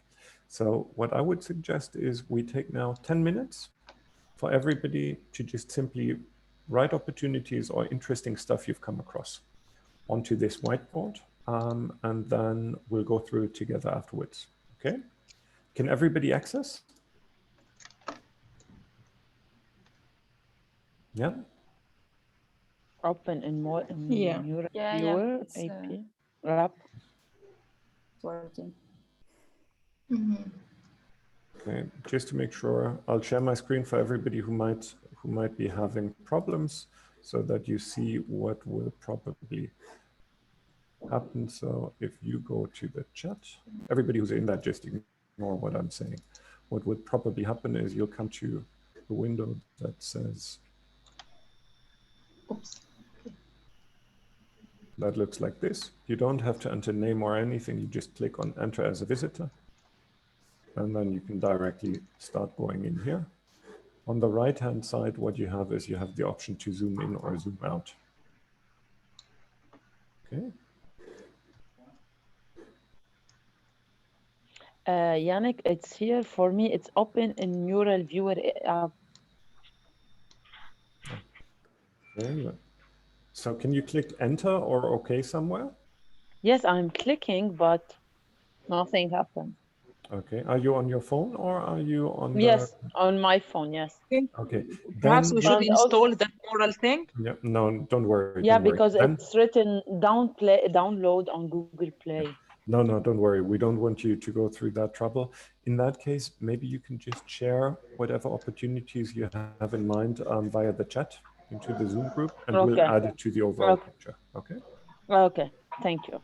Speaker 2: So what I would suggest is we take now 10 minutes for everybody to just simply write opportunities or interesting stuff you've come across onto this whiteboard, and then we'll go through it together afterwards, okay? Can everybody access? Yeah?
Speaker 12: Open in more in
Speaker 11: Yeah.
Speaker 12: your
Speaker 13: Yeah,
Speaker 12: viewer,
Speaker 13: it's
Speaker 12: AP, wrap.
Speaker 13: working.
Speaker 2: Okay, just to make sure, I'll share my screen for everybody who might be having problems so that you see what will probably happen. So if you go to the chat, everybody who's in that, just ignore what I'm saying. What would probably happen is you'll come to a window that says,
Speaker 15: oops,
Speaker 2: that looks like this. You don't have to enter name or anything. You just click on enter as a visitor. And then you can directly start going in here. On the right-hand side, what you have is you have the option to zoom in or zoom out. Okay.
Speaker 12: Yannick, it's here for me. It's open in Mural Viewer app.
Speaker 2: Okay. So can you click enter or OK somewhere?
Speaker 12: Yes, I'm clicking, but nothing happened.
Speaker 2: Okay. Are you on your phone or are you on
Speaker 12: Yes, on my phone, yes.
Speaker 2: Okay.
Speaker 18: Perhaps
Speaker 2: Then
Speaker 18: we should
Speaker 12: And
Speaker 18: install
Speaker 12: also,
Speaker 18: that moral thing.
Speaker 2: yeah, no, don't worry.
Speaker 12: yeah,
Speaker 2: Don't worry.
Speaker 12: because
Speaker 2: Then
Speaker 12: it's written download on Google Play.
Speaker 2: no, don't worry. We don't want you to go through that trouble. In that case, maybe you can just share whatever opportunities you have in mind via the chat into the Zoom group, and we'll
Speaker 12: Okay.
Speaker 2: add it to the overall picture. Okay.
Speaker 12: Okay. Thank you.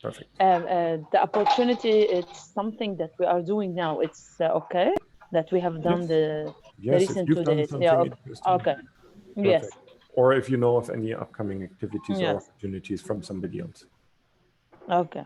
Speaker 2: Perfect.
Speaker 12: The opportunity, it's something that we are doing now. It's okay that we have done the
Speaker 2: Yes, if
Speaker 12: recent
Speaker 2: you've
Speaker 12: 2
Speaker 2: done
Speaker 12: days.
Speaker 2: something
Speaker 12: Yeah.
Speaker 2: interesting.
Speaker 12: Okay.
Speaker 2: Perfect.
Speaker 12: Yes.
Speaker 2: Or if you know of any upcoming activities or
Speaker 12: Yes.
Speaker 2: opportunities from somebody else.
Speaker 12: Okay.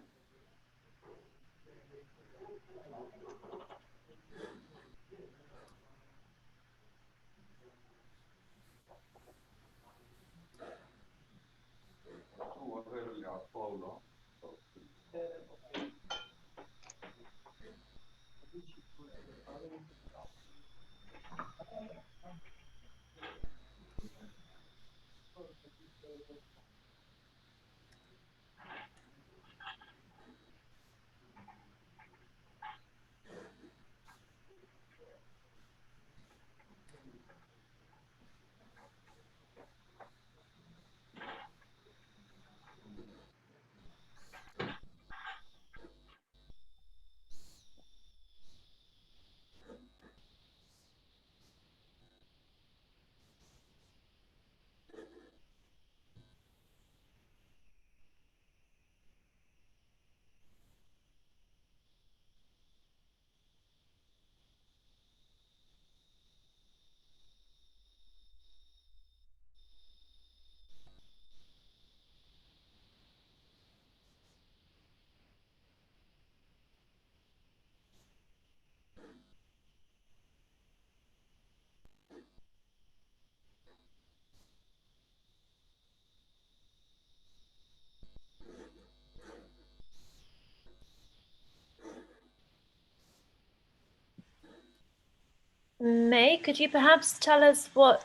Speaker 17: May, could you perhaps tell us what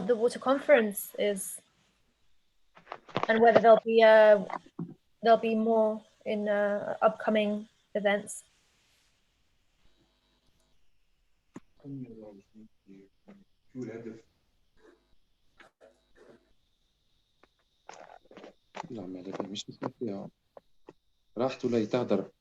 Speaker 17: the water conference is, and whether there'll be more in upcoming events?
Speaker 7: راحت ولا تهدر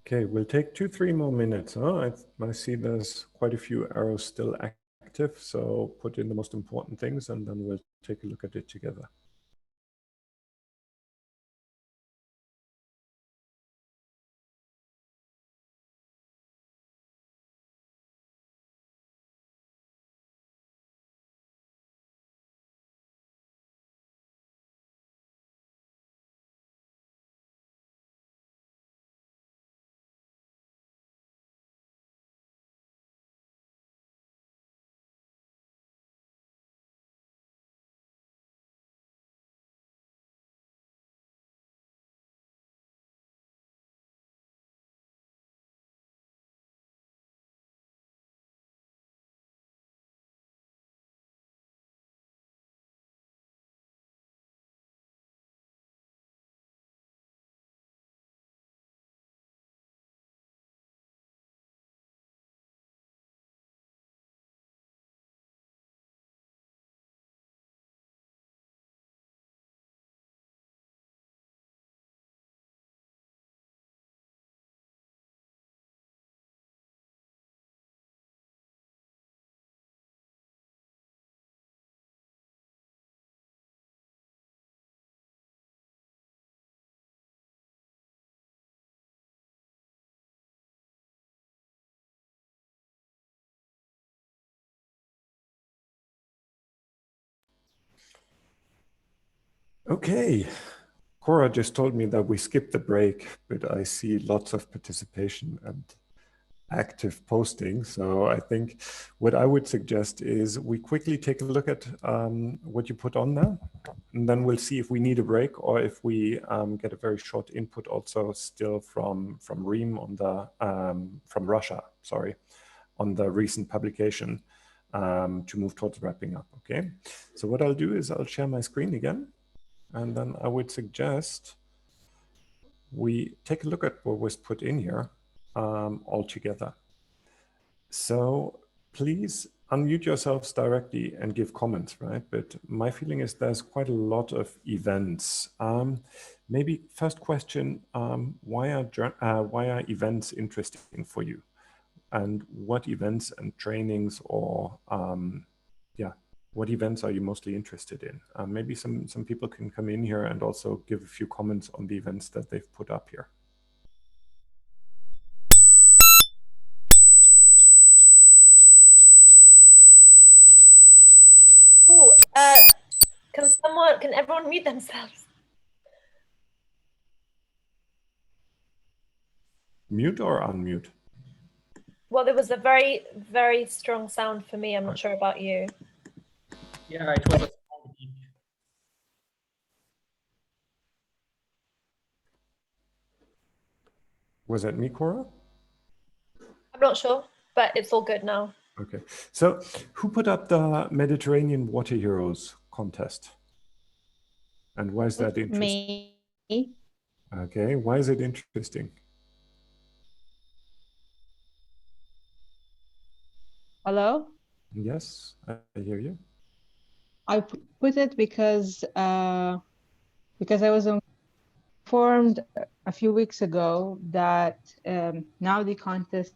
Speaker 2: Okay, we'll take 2-3 more minutes. Huh? I see there's quite a few arrows still active, so put in the most important things and then we'll take a look at it together. Okay, Cora just told me that we skipped the break, but I see lots of participation and active posting. So I think what I would suggest is we quickly take a look at what you put on there, and then we'll see if we need a break or if we get a very short input also still from Reem on the from Russia, sorry, on the recent publication to move towards wrapping up. Okay, so what I'll do is I'll share my screen again. And then I would suggest we take a look at what was put in here all together. So please unmute yourselves directly and give comments, right? But my feeling is there's quite a lot of events. Maybe first question, why are events interesting for you? And what events and trainings or what events are you mostly interested in? Maybe some people can come in here and also give a few comments on the events that they've put up here.
Speaker 17: Oh, can everyone mute themselves?
Speaker 2: Mute or unmute?
Speaker 17: Well, there was a very, very strong sound for me. I'm not sure about you.
Speaker 3: Yeah, it was a strong beat.
Speaker 2: Was that me, Cora?
Speaker 17: I'm not sure, but it's all good now.
Speaker 2: Okay, so who put up the Mediterranean Water Heroes contest? And why is that interesting?
Speaker 11: Me.
Speaker 2: Okay, why is it interesting?
Speaker 11: Hello?
Speaker 2: Yes, I hear you.
Speaker 11: I put it because I was informed a few weeks ago that now the contest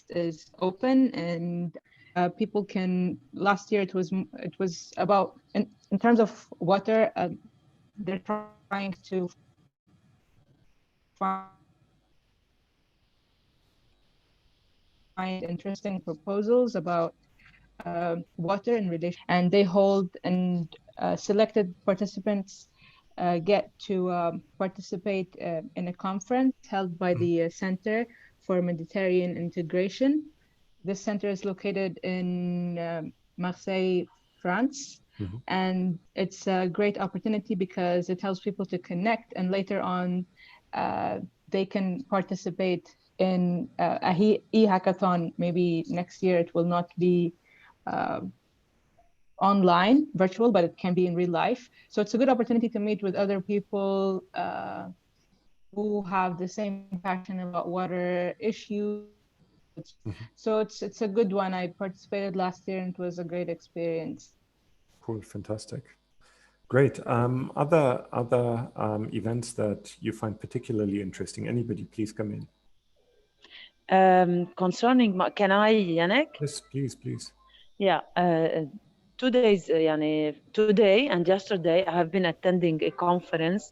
Speaker 11: is open and people can. Last year it was about in terms of water. They're trying to find interesting proposals about water in relation, and they hold and selected participants get to participate in a conference held by the Center for Mediterranean Integration. This center is located in Marseille, France.
Speaker 2: Mm-hmm.
Speaker 11: And it's a great opportunity because it helps people to connect, and later on they can participate in a e-hackathon. Maybe next year it will not be online, virtual, but it can be in real life. So it's a good opportunity to meet with other people who have the same passion about water issues.
Speaker 2: Mm-hmm.
Speaker 11: So it's a good one. I participated last year and it was a great experience.
Speaker 2: Cool, fantastic. Great. Other events that you find particularly interesting? Anybody, please come in.
Speaker 12: Concerning, can I, Yannick?
Speaker 2: Yes, please.
Speaker 12: Yeah. 2 days, today and yesterday, I have been attending a conference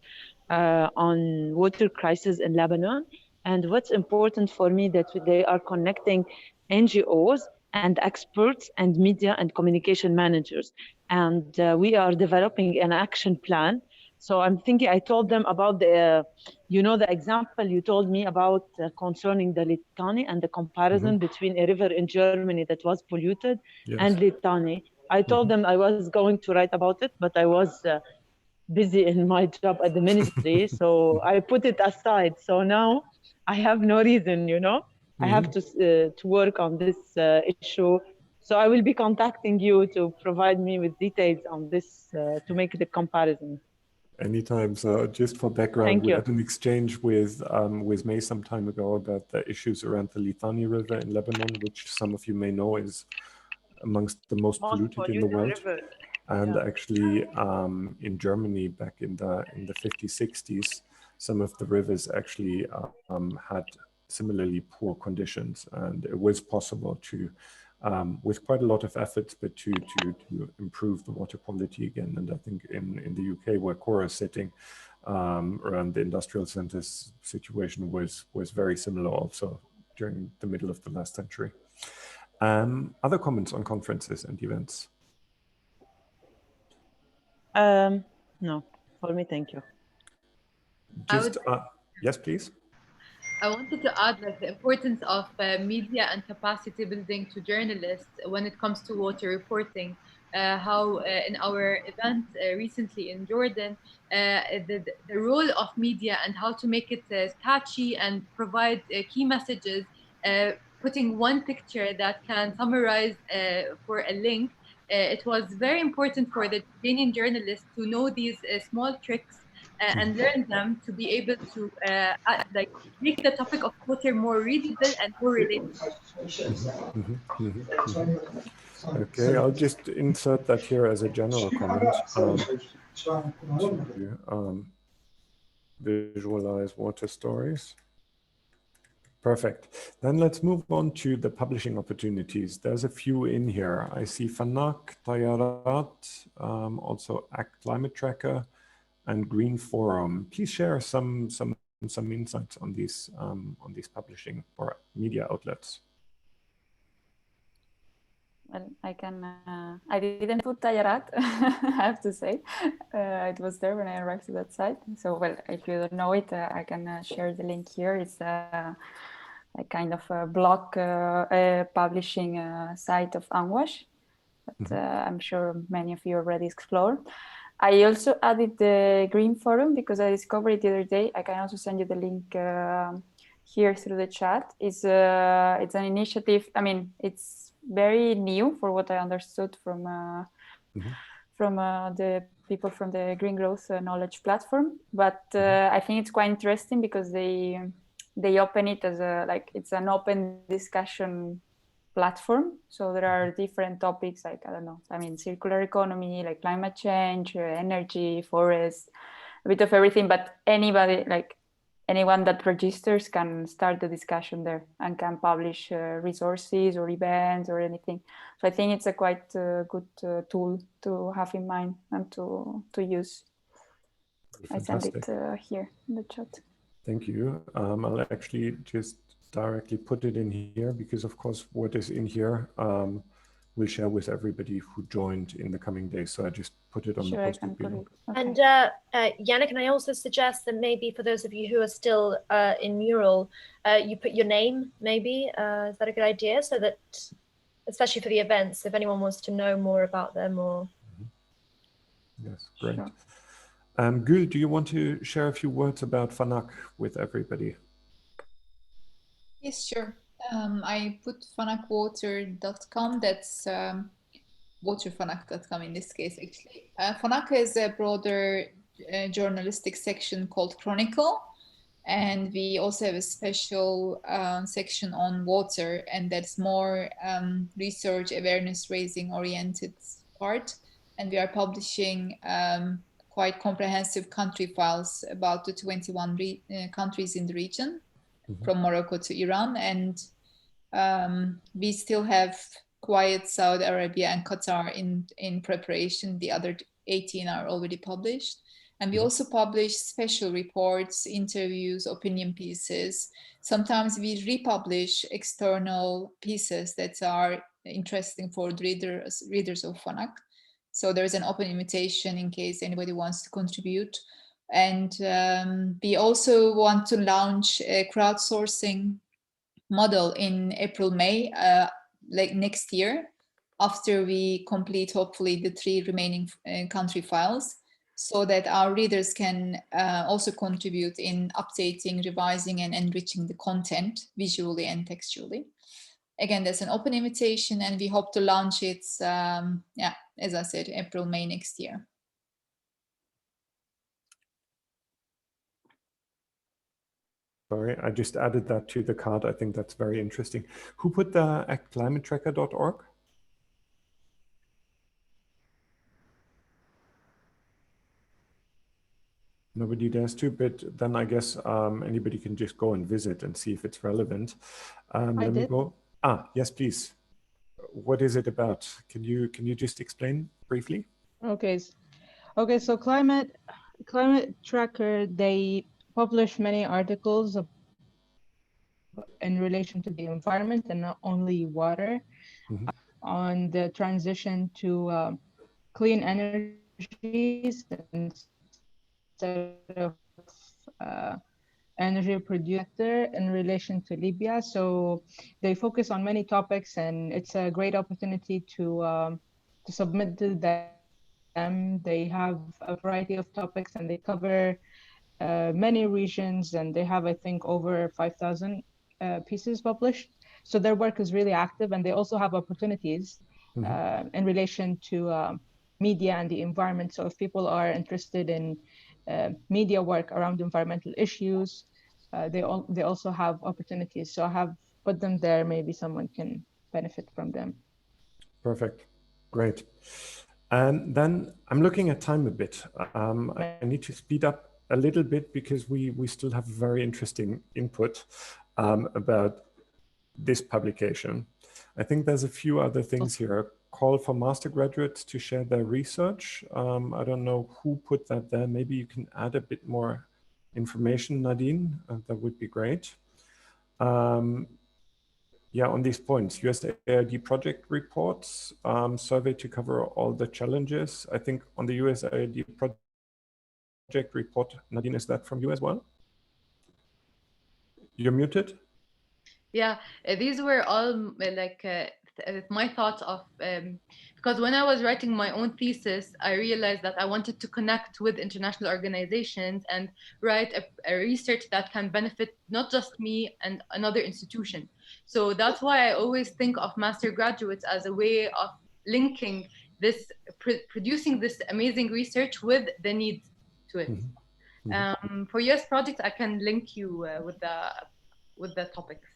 Speaker 12: on water crisis in Lebanon. And what's important for me that they are connecting NGOs and experts and media and communication managers. And we are developing an action plan. So I'm thinking, I told them about the example you told me about concerning the Litani and the comparison between a river in Germany that was polluted and Litani. I told them I was going to write about it, but I was busy in my job at the ministry, so I put it aside. So now I have no reason, I have to work on this issue. So I will be contacting you to provide me with details on this to make the comparison.
Speaker 2: Anytime. So just for background,
Speaker 12: Thank
Speaker 2: we
Speaker 12: you.
Speaker 2: had an exchange with May some time ago about the issues around the Litani River in Lebanon, which some of you may know is amongst the most polluted in the world.
Speaker 12: River.
Speaker 2: And actually, in Germany, back in the 50s, 60s, some of the rivers actually had similarly poor conditions, and it was possible to, with quite a lot of efforts, but to improve the water quality again. And I think in the UK, where Cora is sitting, around the industrial centers situation was very similar also during the middle of the last century. Other comments on conferences and events?
Speaker 12: No, for me, thank you.
Speaker 2: Just, yes, please.
Speaker 14: I wanted to add the importance of media and capacity building to journalists when it comes to water reporting. How in our event recently in Jordan, the role of media and how to make it catchy and provide key messages, putting one picture that can summarize for a link. It was very important for the Jordanian journalists to know these small tricks and learn them to be able to make the topic of water more readable and more relatable.
Speaker 2: Okay, I'll just insert that here as a general comment to visualize water stories. Perfect. Then let's move on to the publishing opportunities. There's a few in here. I see Fanak, Tayarat, also Act Climate Tracker, and Green Forum. Please share some insights on these publishing or media outlets.
Speaker 13: Well, I can. I didn't put Tayarat, I have to say. It was there when I arrived to that site. So, well, if you don't know it, I can share the link here. It's a kind of a blog publishing site of Anwash that I'm sure many of you already explored. I also added the Green Forum because I discovered it the other day. I can also send you the link here through the chat. It's an initiative. I mean, it's very new for what I understood from the people from the Green Growth Knowledge Platform. But I think it's quite interesting because they open it as it's an open discussion platform. So there are different topics like, I don't know, I mean, circular economy, like climate change, energy, forest, a bit of everything. But anybody, like anyone that registers can start the discussion there and can publish resources or events or anything. So I think it's a quite good tool to have in mind and to use.
Speaker 2: Fantastic.
Speaker 13: I send it here in the chat.
Speaker 2: Thank you. I'll actually just directly put it in here because, of course, what is in here we'll share with everybody who joined in the coming days. So I just put it on the post-it below.
Speaker 17: Okay. And Yannick, can I also suggest that maybe for those of you who are still in Mural, you put your name, maybe? Is that a good idea? So that, especially for the events, if anyone wants to know more about them or...
Speaker 2: Yes, great. Sure. Gül, do you want to share a few words about Fanak with everybody?
Speaker 8: Yes, sure. I put fanakwater.com. That's waterfanak.com in this case, actually. Fanak is a broader journalistic section called Chronicle. And we also have a special section on water, and that's more research, awareness raising oriented part. and we are publishing quite comprehensive country files about the 21 countries in the region, from Morocco to Iran. And we still have Kuwait, Saudi Arabia, and Qatar in preparation. The other 18 are already published. And we also publish special reports, interviews, opinion pieces. Sometimes we republish external pieces that are interesting for the readers of FANAC. So there's an open invitation in case anybody wants to contribute. And we also want to launch a crowdsourcing model in April, May, like next year, after we complete hopefully the 3 remaining country files, so that our readers can also contribute in updating, revising, and enriching the content visually and textually. Again, there's an open invitation, and we hope to launch it, as I said, April, May next year.
Speaker 2: Sorry, I just added that to the card. I think that's very interesting. Who put the at climatetracker.org? Nobody dares to, but then I guess anybody can just go and visit and see if it's relevant. Let me go. Yes, please. What is it about? Can you just explain briefly?
Speaker 11: Okay. So Climate Tracker, they publish many articles in relation to the environment and not only water, on the transition to clean energies instead of energy producer in relation to Libya. So they focus on many topics, and it's a great opportunity to submit to them. They have a variety of topics, and they cover many regions, and they have, I think, over 5,000 pieces published. So their work is really active, and they also have opportunities in relation to media and the environment. So if people are interested in media work around environmental issues, they also have opportunities. So I have put them there. Maybe someone can benefit from them.
Speaker 2: Perfect. Great. And then I'm looking at time a bit. I need to speed up a little bit because we still have very interesting input about this publication. I think there's a few other things here. A call for master graduates to share their research. I don't know who put that there. Maybe you can add a bit more information, Nadine. That would be great. Yeah, on these points, USAID project reports, survey to cover all the challenges. I think on the USAID project report, Nadine, is that from you as well? You're muted.
Speaker 14: Yeah, these were all like my thoughts of, because when I was writing my own thesis, I realized that I wanted to connect with international organizations and write a research that can benefit not just me and another institution. So that's why I always think of master graduates as a way of linking this, producing this amazing research with the needs to it. For US projects, I can link you with the topics.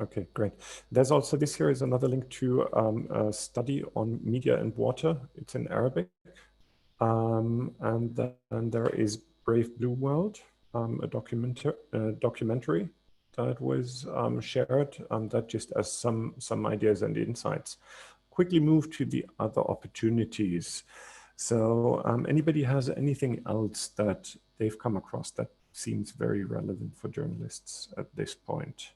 Speaker 2: Okay, great. There's also, this here is another link to a study on media and water. It's in Arabic. And then there is Brave Blue World, a documentary that was shared, that just as some ideas and insights. Quickly move to the other opportunities. So anybody has anything else that they've come across that seems very relevant for journalists at this point?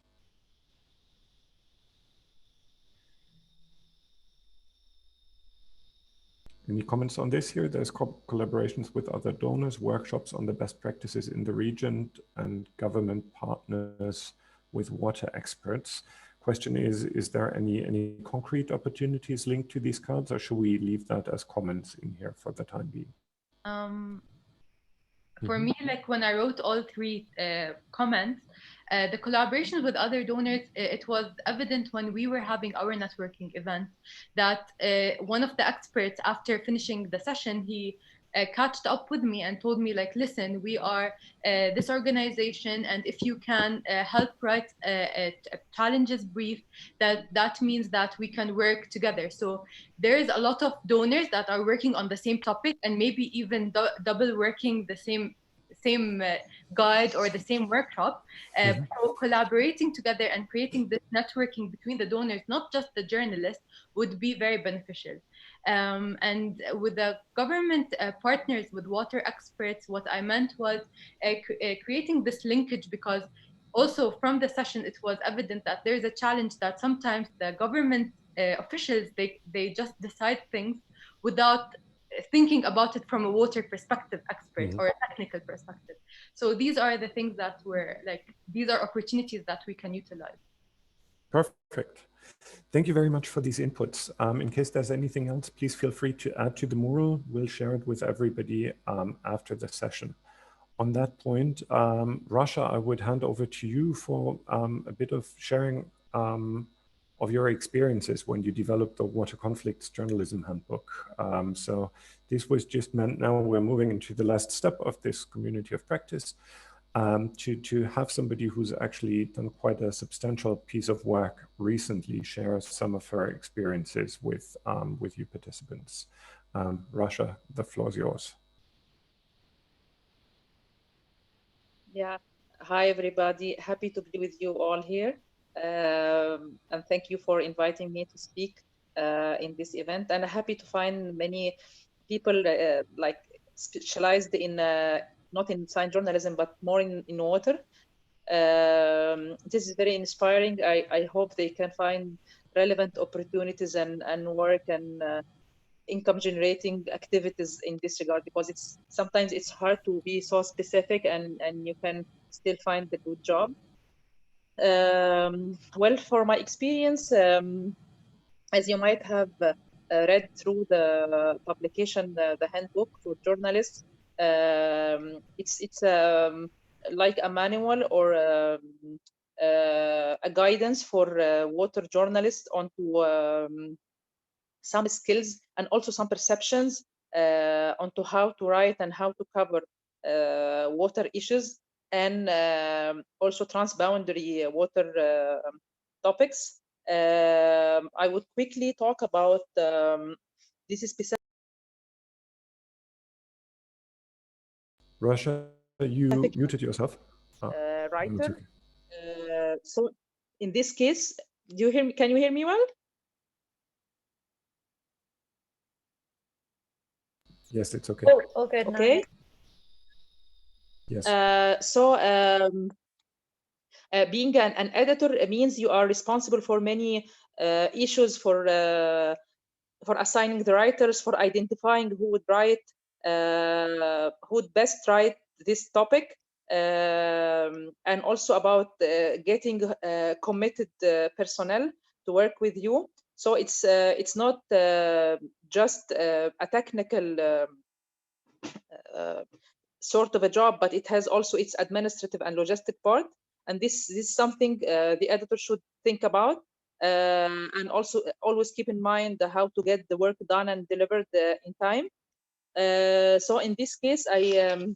Speaker 2: Any comments on this here? There's collaborations with other donors, workshops on the best practices in the region, and government partners with water experts. Question is there any concrete opportunities linked to these cards, or should we leave that as comments in here for the time being?
Speaker 14: For me, like when I wrote all 3 comments, the collaborations with other donors, it was evident when we were having our networking event that one of the experts, after finishing the session, he catched up with me and told me like, listen, we are this organization, and if you can help write a challenges brief, that means that we can work together. So there's a lot of donors that are working on the same topic, and maybe even double working the same guide or the same workshop. So collaborating together and creating this networking between the donors, not just the journalists, would be very beneficial. And with the government partners, with water experts, what I meant was creating this linkage, because also from the session it was evident that there's a challenge that sometimes the government officials, they just decide things without thinking about it from a water perspective expert or a technical perspective. So these are the things that were like, these are opportunities that we can utilize.
Speaker 2: Perfect. Thank you very much for these inputs. In case there's anything else, please feel free to add to the mural. We'll share it with everybody after the session. On that point, Rasha, I would hand over to you for a bit of sharing of your experiences when you developed the Water Conflicts Journalism Handbook. So this was just meant, now we're moving into the last step of this community of practice, to have somebody who's actually done quite a substantial piece of work recently share some of her experiences with you participants. Rasha, the floor is yours.
Speaker 18: Yeah, hi everybody. Happy to be with you all here. And thank you for inviting me to speak in this event. And happy to find many people like specialized in not in science journalism, but more in water. This is very inspiring. I hope they can find relevant opportunities and work and income generating activities in this regard, because sometimes it's hard to be so specific and you can still find a good job. Well, for my experience, as you might have read through the publication, the handbook for journalists, it's like a manual or a guidance for water journalists onto some skills and also some perceptions onto how to write and how to cover water issues, and also transboundary water topics. I would quickly talk about this specific.
Speaker 2: Rasha, you muted yourself.
Speaker 18: Writer. Okay. So in this case, do you hear me? Can you hear me well?
Speaker 2: Yes, it's okay.
Speaker 17: Oh, okay.
Speaker 18: Okay.
Speaker 2: Yes.
Speaker 18: Being an editor means you are responsible for many issues, for assigning the writers, for identifying who would write, who would best write this topic, and also about getting committed personnel to work with you. So it's not just a technical sort of a job, but it has also its administrative and logistic part. And this is something the editor should think about, and also always keep in mind how to get the work done and delivered in time. So in this case, I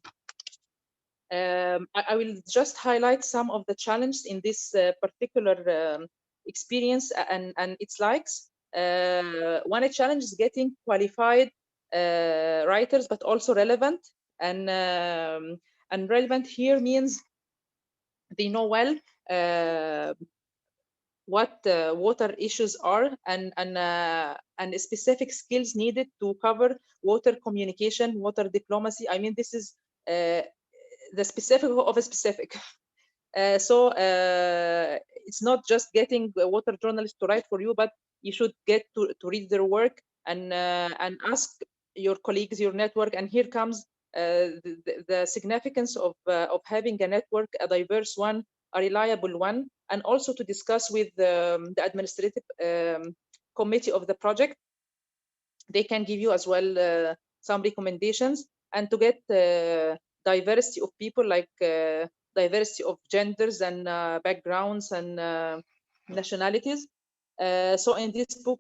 Speaker 18: will just highlight some of the challenges in this particular experience and its likes. One challenge is getting qualified writers, but also relevant. And relevant here means they know well what water issues are and specific skills needed to cover water communication, water diplomacy. I mean, this is the specific of a specific. So it's not just getting a water journalist to write for you, but you should get to read their work and ask your colleagues, your network. And here comes the significance of having a network, a diverse one, a reliable one, and also to discuss with the administrative committee of the project. They can give you as well some recommendations, and to get diversity of people, like diversity of genders and backgrounds and nationalities. So in this book,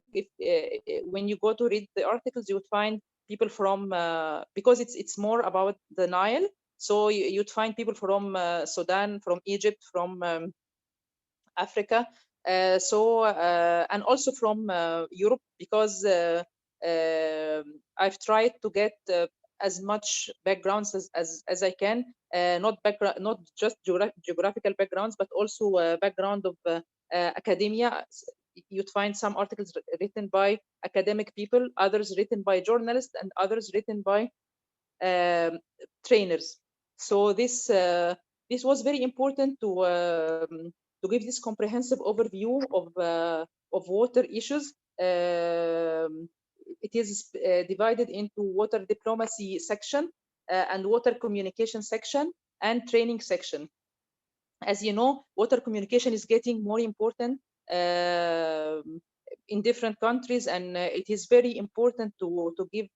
Speaker 18: when you go to read the articles, you would find people from because it's more about the Nile. So you'd find people from Sudan, from Egypt, from Africa, and also from Europe, because I've tried to get as much backgrounds as I can, not just geographical backgrounds, but also background of academia. You'd find some articles written by academic people, others written by journalists, and others written by trainers. So this was very important to give this comprehensive overview of water issues. It is divided into water diplomacy section and water communication section and training section. As you know, water communication is getting more important in different countries, and it is very important to give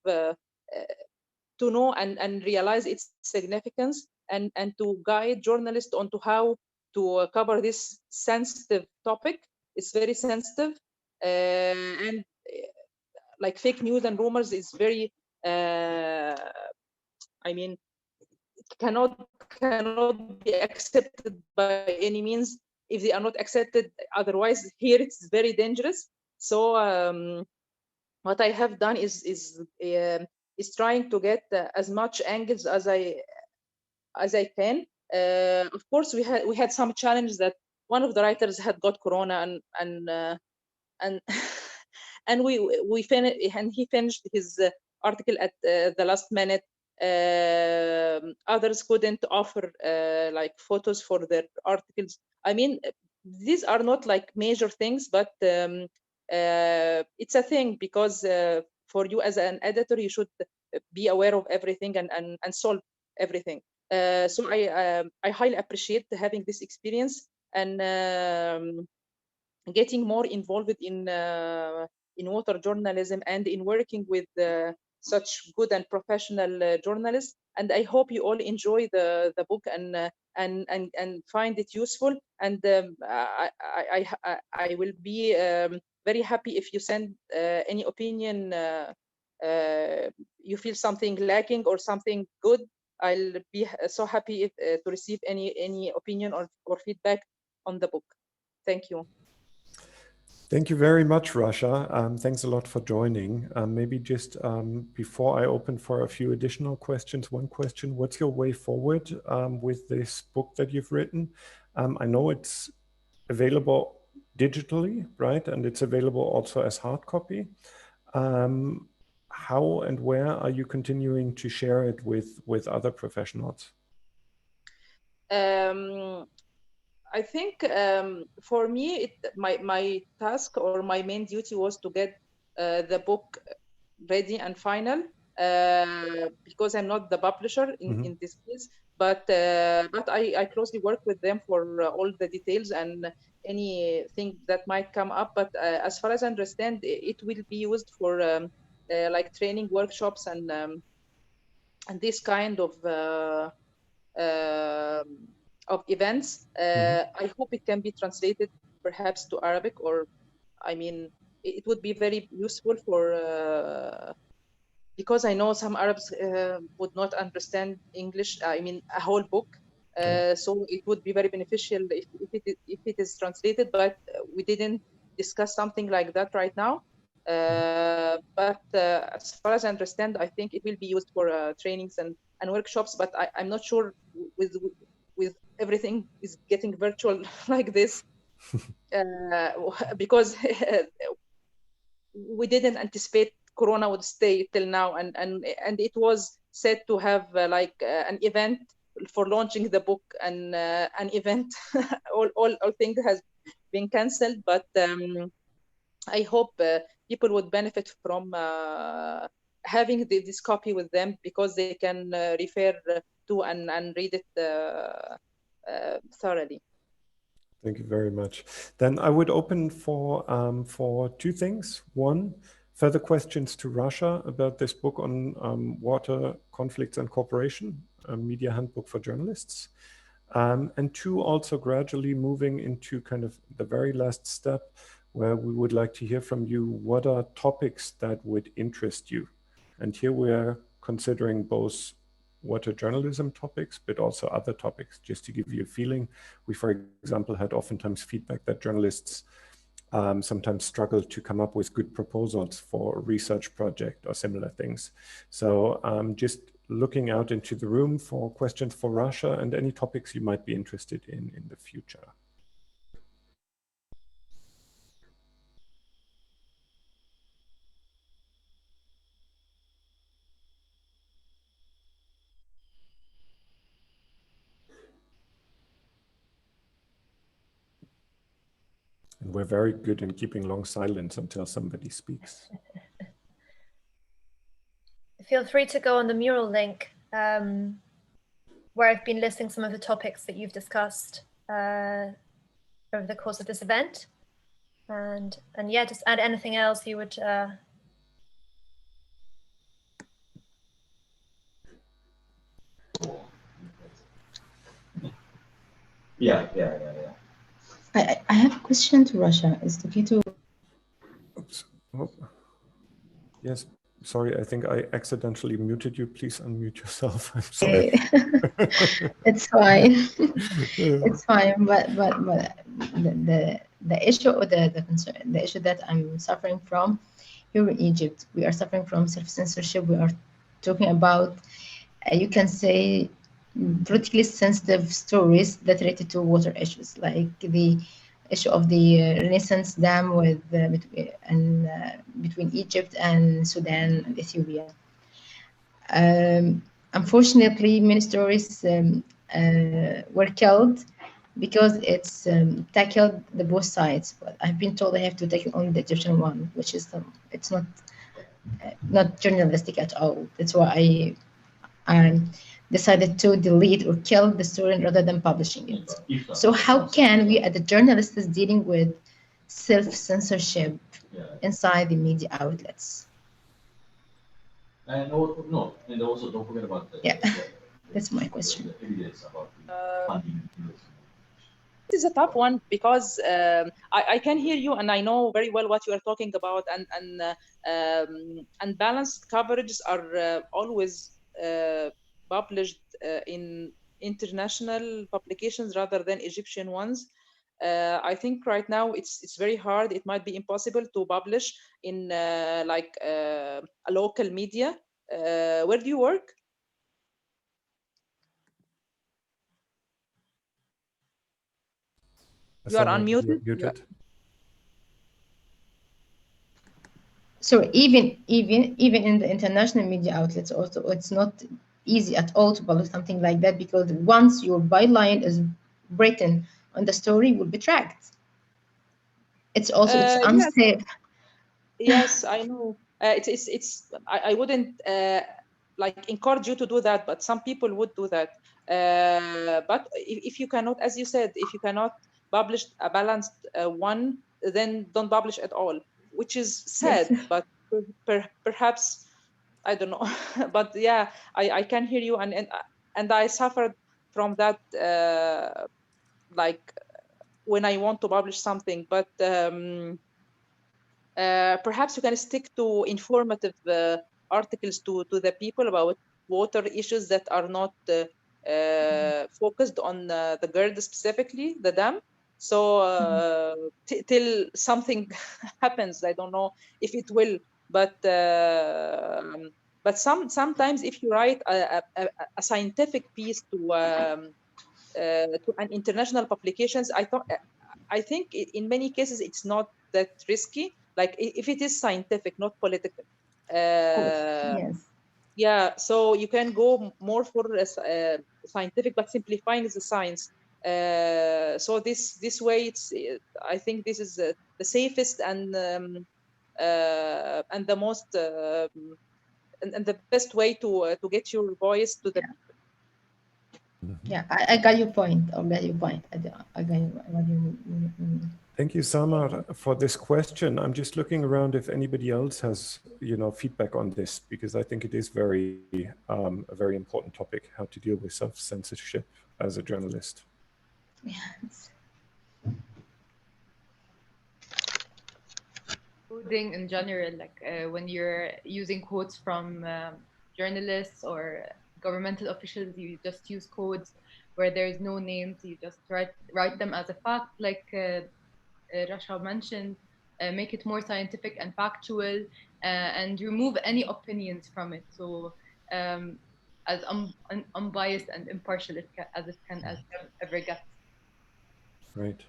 Speaker 18: to know and realize its significance, and to guide journalists onto how to cover this sensitive topic. It's very sensitive, and like fake news and rumors is very I mean, it cannot be accepted by any means if they are not accepted. Otherwise, here it's very dangerous. So what I have done is trying to get as much angles as I can. Of course, we had some challenges that one of the writers had got corona, and and we finished, and he finished his article at the last minute. Others couldn't offer like photos for their articles. I mean, these are not like major things, but it's a thing, because for you as an editor, you should be aware of everything and solve everything. So I highly appreciate having this experience, and getting more involved in water journalism and in working with such good and professional journalists. And I hope you all enjoy the book and find it useful. And I will be very happy if you send any opinion. You feel something lacking or something good. I'll be so happy if, to receive any opinion or feedback on the book. Thank you.
Speaker 2: Thank you very much, Rasha. Thanks a lot for joining. Maybe just before I open for a few additional questions, one question: what's your way forward with this book that you've written? I know it's available digitally, right? And it's available also as hard copy. How and where are you continuing to share it with other professionals?
Speaker 18: I think for me, my task or my main duty was to get the book ready and final, because I'm not the publisher in this case. But I closely work with them for all the details and anything that might come up. But as far as I understand, it will be used for like training workshops and this kind of events. I hope it can be translated perhaps to Arabic, or I mean, it would be very useful for because I know some Arabs would not understand English. I mean, a whole book. So it would be very beneficial if it is translated, but we didn't discuss something like that right now. But as far as I understand, I think it will be used for trainings and workshops, but I'm not sure with everything is getting virtual like this, because we didn't anticipate Corona would stay till now, and it was said to have like an event for launching the book, and an event. all things has been cancelled, but I hope people would benefit from having this copy with them, because they can refer to and read it thoroughly.
Speaker 2: Thank you very much. Then I would open for two things. One, further questions to Rasha about this book on water conflicts and cooperation, a media handbook for journalists. And two, also gradually moving into kind of the very last step, where we would like to hear from you. What are topics that would interest you? And here we're considering both water journalism topics, but also other topics. Just to give you a feeling, we, for example, had oftentimes feedback that journalists sometimes struggle to come up with good proposals for a research project or similar things. So just looking out into the room for questions for Russia and any topics you might be interested in the future. And we're very good in keeping long silence until somebody speaks.
Speaker 17: Feel free to go on the mural link where I've been listing some of the topics that you've discussed over the course of this event. And yeah, just add anything else you would
Speaker 19: Yeah.
Speaker 15: I have a question to Russia. Is it okay to?
Speaker 2: Oops. Oh. Yes. Sorry, I think I accidentally muted you. Please unmute yourself. I'm sorry.
Speaker 15: It's fine. It's fine. But the issue or the concern, the issue that I'm suffering from here in Egypt, we are suffering from self-censorship. We are talking about, you can say, politically sensitive stories that related to water issues, like the issue of the Renaissance Dam with between Egypt and Sudan and Ethiopia. Unfortunately, many stories were killed because it's tackled the both sides. But I've been told I have to take only the Egyptian one, which is it's not journalistic at all. That's why I decided to delete or kill the story rather than publishing it. So how can we, as the journalists, dealing with self-censorship inside the media outlets?
Speaker 19: And also don't forget about
Speaker 15: That's my question.
Speaker 19: The evidence about funding.
Speaker 18: This is a tough one because I can hear you and I know very well what you are talking about, and balanced coverages are always published in international publications rather than Egyptian ones. I think right now it's very hard. It might be impossible to publish in a local media. Where do you work? You are unmuted.
Speaker 2: Yeah.
Speaker 15: So even in the international media outlets, also it's not easy at all to publish something like that, because once your byline is written on the story, will be tracked. It's also it's unsafe.
Speaker 18: Yes, I know. I wouldn't encourage you to do that, but some people would do that. But if you cannot, as you said, if you cannot publish a balanced one, then don't publish at all, which is sad. Yes. But perhaps I don't know. But yeah, I can hear you, and I suffered from that. When I want to publish something, but. Perhaps you can stick to informative articles to the people about water issues that are not focused on the GERD specifically, the dam. So till something happens, I don't know if it will, but sometimes if you write a scientific piece to an international publications, I think in many cases it's not that risky. Like if it is scientific, not political.
Speaker 15: Yes.
Speaker 18: Yeah, so you can go more for scientific, but simplifying the science. So this way, I think this is the safest and the most and the best way to get your voice to the people.
Speaker 15: Yeah, I got your point. I got your point. I got what you mean.
Speaker 2: Thank you, Samar, for this question. I'm just looking around if anybody else has, feedback on this, because I think it is a very important topic, how to deal with self-censorship as a journalist.
Speaker 15: Yes.
Speaker 14: coding in general, like when you're using quotes from journalists or governmental officials, you just use codes where there's no names. You just write them as a fact, like Rasha mentioned. Make it more scientific and factual, and remove any opinions from it. So as unbiased and impartial as it can ever get.
Speaker 2: Right.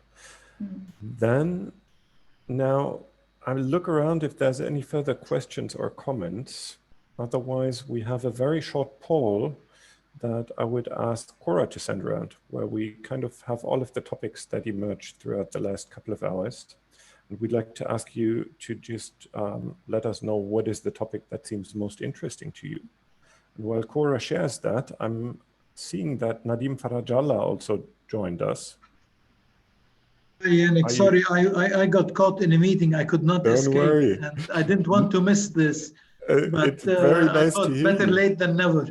Speaker 2: Then now I'll look around if there's any further questions or comments. Otherwise, we have a very short poll that I would ask Cora to send around, where we kind of have all of the topics that emerged throughout the last couple of hours. And we'd like to ask you to just let us know what is the topic that seems most interesting to you. And while Cora shares that, I'm seeing that Nadim Farajallah also joined us.
Speaker 20: Yannick, sorry, I got caught in a meeting. I could not escape.
Speaker 2: Don't worry.
Speaker 20: And I didn't want to miss this. But
Speaker 2: it's very nice to hear
Speaker 20: better
Speaker 2: you.
Speaker 20: late than never.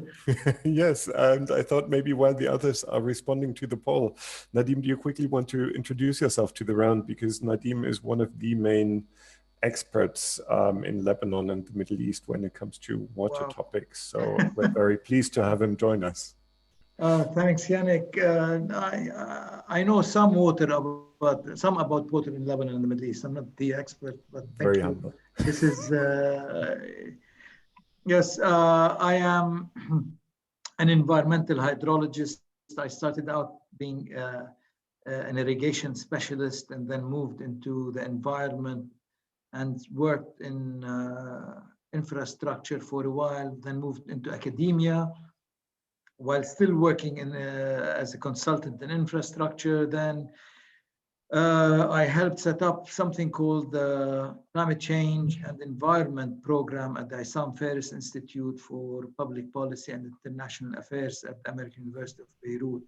Speaker 2: Yes, and I thought maybe while the others are responding to the poll, Nadim, do you quickly want to introduce yourself to the round? Because Nadim is one of the main experts in Lebanon and the Middle East when it comes to water topics. So we're very pleased to have him join us.
Speaker 20: Thanks, Yannick. I know some about water in Lebanon and the Middle East. I'm not the expert, but thank you.
Speaker 2: Humble.
Speaker 20: This is yes. I am an environmental hydrologist. I started out being an irrigation specialist, and then moved into the environment and worked in infrastructure for a while. Then moved into academia, while still working as a consultant in infrastructure. Then I helped set up something called the Climate Change and Environment Program at the Issam Ferris Institute for Public Policy and International Affairs at the American University of Beirut.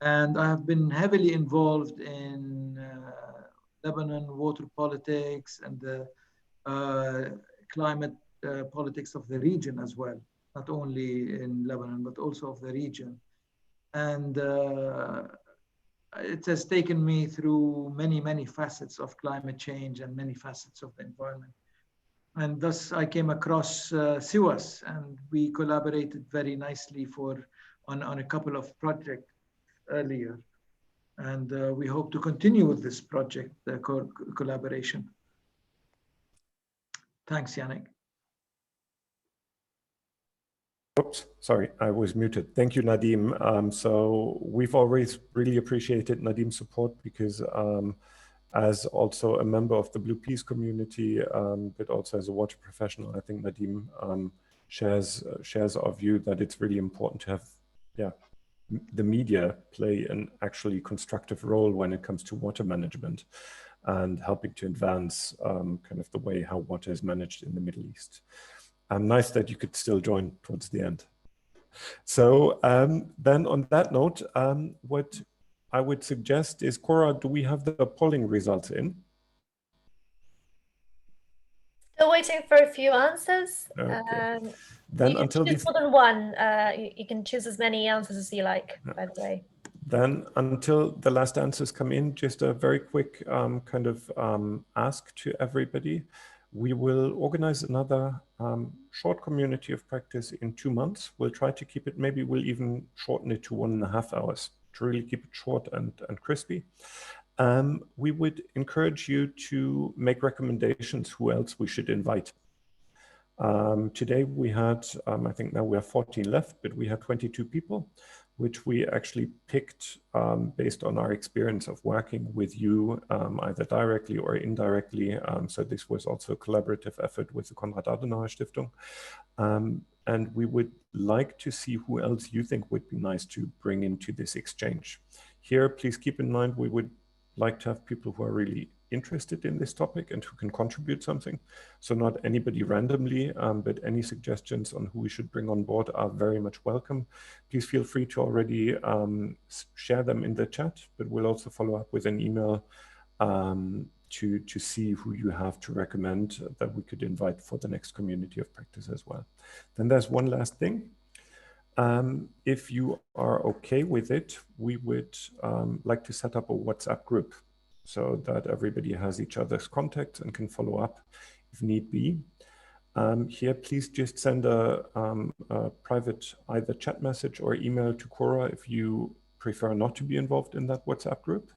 Speaker 20: And I have been heavily involved in Lebanon water politics and the climate politics of the region as well. Not only in Lebanon, but also of the region. And it has taken me through many facets of climate change and many facets of the environment. And thus I came across SIWAS, and we collaborated very nicely on a couple of projects earlier. And we hope to continue with this project collaboration. Thanks, Yannick.
Speaker 2: Oops, sorry, I was muted. Thank you, Nadim. So we've always really appreciated Nadim's support because as also a member of the Blue Peace community, but also as a water professional, I think Nadim shares our view that it's really important to have the media play an actually constructive role when it comes to water management and helping to advance kind of the way how water is managed in the Middle East. Nice that you could still join towards the end. So then on that note, what I would suggest is, Cora, do we have the polling results in?
Speaker 17: Still waiting for a few answers.
Speaker 2: Okay. Then
Speaker 17: you can
Speaker 2: until
Speaker 17: choose more than one. You can choose as many answers as you like, by the way.
Speaker 2: Then until the last answers come in, just a very quick kind of ask to everybody. We will organize another short community of practice in 2 months. We'll try to keep it, maybe we'll even shorten it to 1.5 hours to really keep it short and crispy. We would encourage you to make recommendations who else we should invite. Today we had, I think now we have 14 left, but we had 22 people, which we actually picked based on our experience of working with you, either directly or indirectly. So this was also a collaborative effort with the Konrad Adenauer Stiftung. And we would like to see who else you think would be nice to bring into this exchange. Here, please keep in mind, we would like to have people who are really interested in this topic and who can contribute something. So not anybody randomly, but any suggestions on who we should bring on board are very much welcome. Please feel free to already share them in the chat, but we'll also follow up with an email to see who you have to recommend that we could invite for the next community of practice as well. Then there's one last thing. If you are okay with it, we would like to set up a WhatsApp group. so that everybody has each other's contacts and can follow up if need be. Here, please just send a private either chat message or email to Cora if you prefer not to be involved in that WhatsApp group.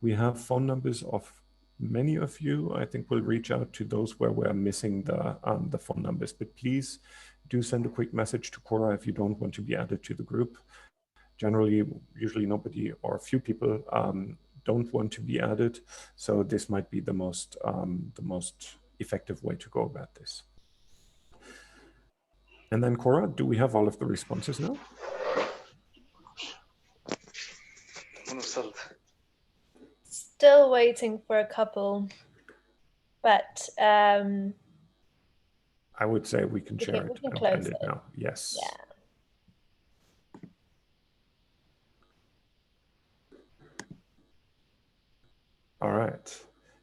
Speaker 2: We have phone numbers of many of you. I think we'll reach out to those where we're missing the phone numbers, but please do send a quick message to Cora if you don't want to be added to the group. Generally, usually nobody or a few people don't want to be added, so this might be the most effective way to go about this. And then Cora, do we have all of the responses now?
Speaker 17: Still waiting for a couple, but
Speaker 2: I would say we can share it and
Speaker 17: close
Speaker 2: end it now. Yes.
Speaker 17: Yeah.
Speaker 2: All right.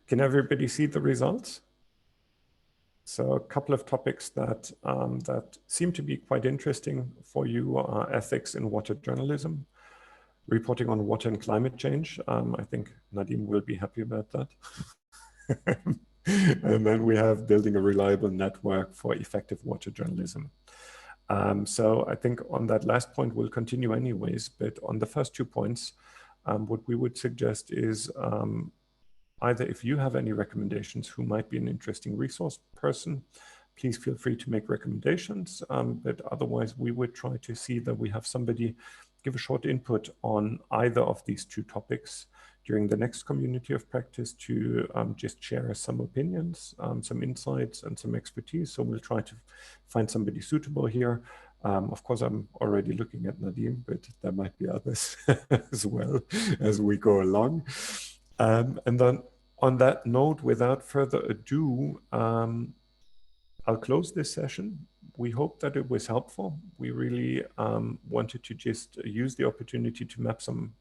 Speaker 2: Can everybody see the results? So a couple of topics that that seem to be quite interesting for you are ethics in water journalism, reporting on water and climate change. I think Nadim will be happy about that. And then we have building a reliable network for effective water journalism. So I think on that last point, we'll continue anyways, but on the first 2 points, what we would suggest is either if you have any recommendations who might be an interesting resource person, please feel free to make recommendations. But otherwise, we would try to see that we have somebody give a short input on either of these 2 topics during the next community of practice to just share some opinions, some insights and some expertise. So we'll try to find somebody suitable here. Of course, I'm already looking at Nadim, but there might be others as well as we go along. And then on that note, without further ado, I'll close this session. We hope that it was helpful. We really wanted to just use the opportunity to map some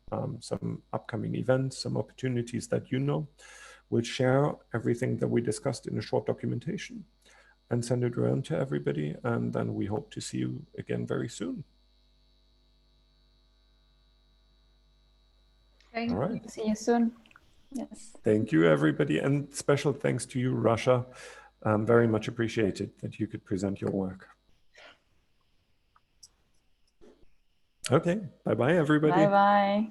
Speaker 2: upcoming events, some opportunities that you know. We'll share everything that we discussed in a short documentation and send it around to everybody. And then we hope to see you again very soon.
Speaker 8: Thank
Speaker 2: All right.
Speaker 13: you. See you soon. Yes.
Speaker 2: Thank you, everybody. And special thanks to you, Rasha. Very much appreciated that you could present your work. Okay, bye-bye, everybody.
Speaker 13: Bye-bye.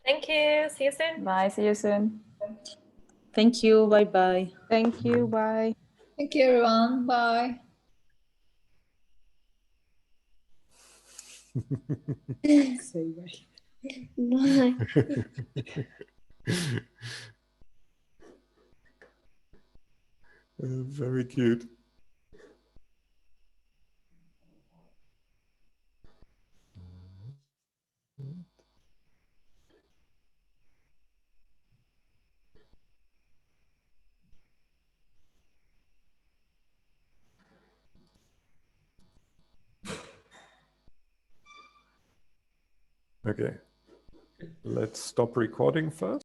Speaker 17: Thank you. See you soon.
Speaker 13: Bye. See you soon.
Speaker 12: Thank you. Bye-bye.
Speaker 11: Thank you. Bye.
Speaker 8: Thank you, everyone. Bye.
Speaker 12: Say bye.
Speaker 15: Bye.
Speaker 2: Very cute. Okay, let's stop recording first.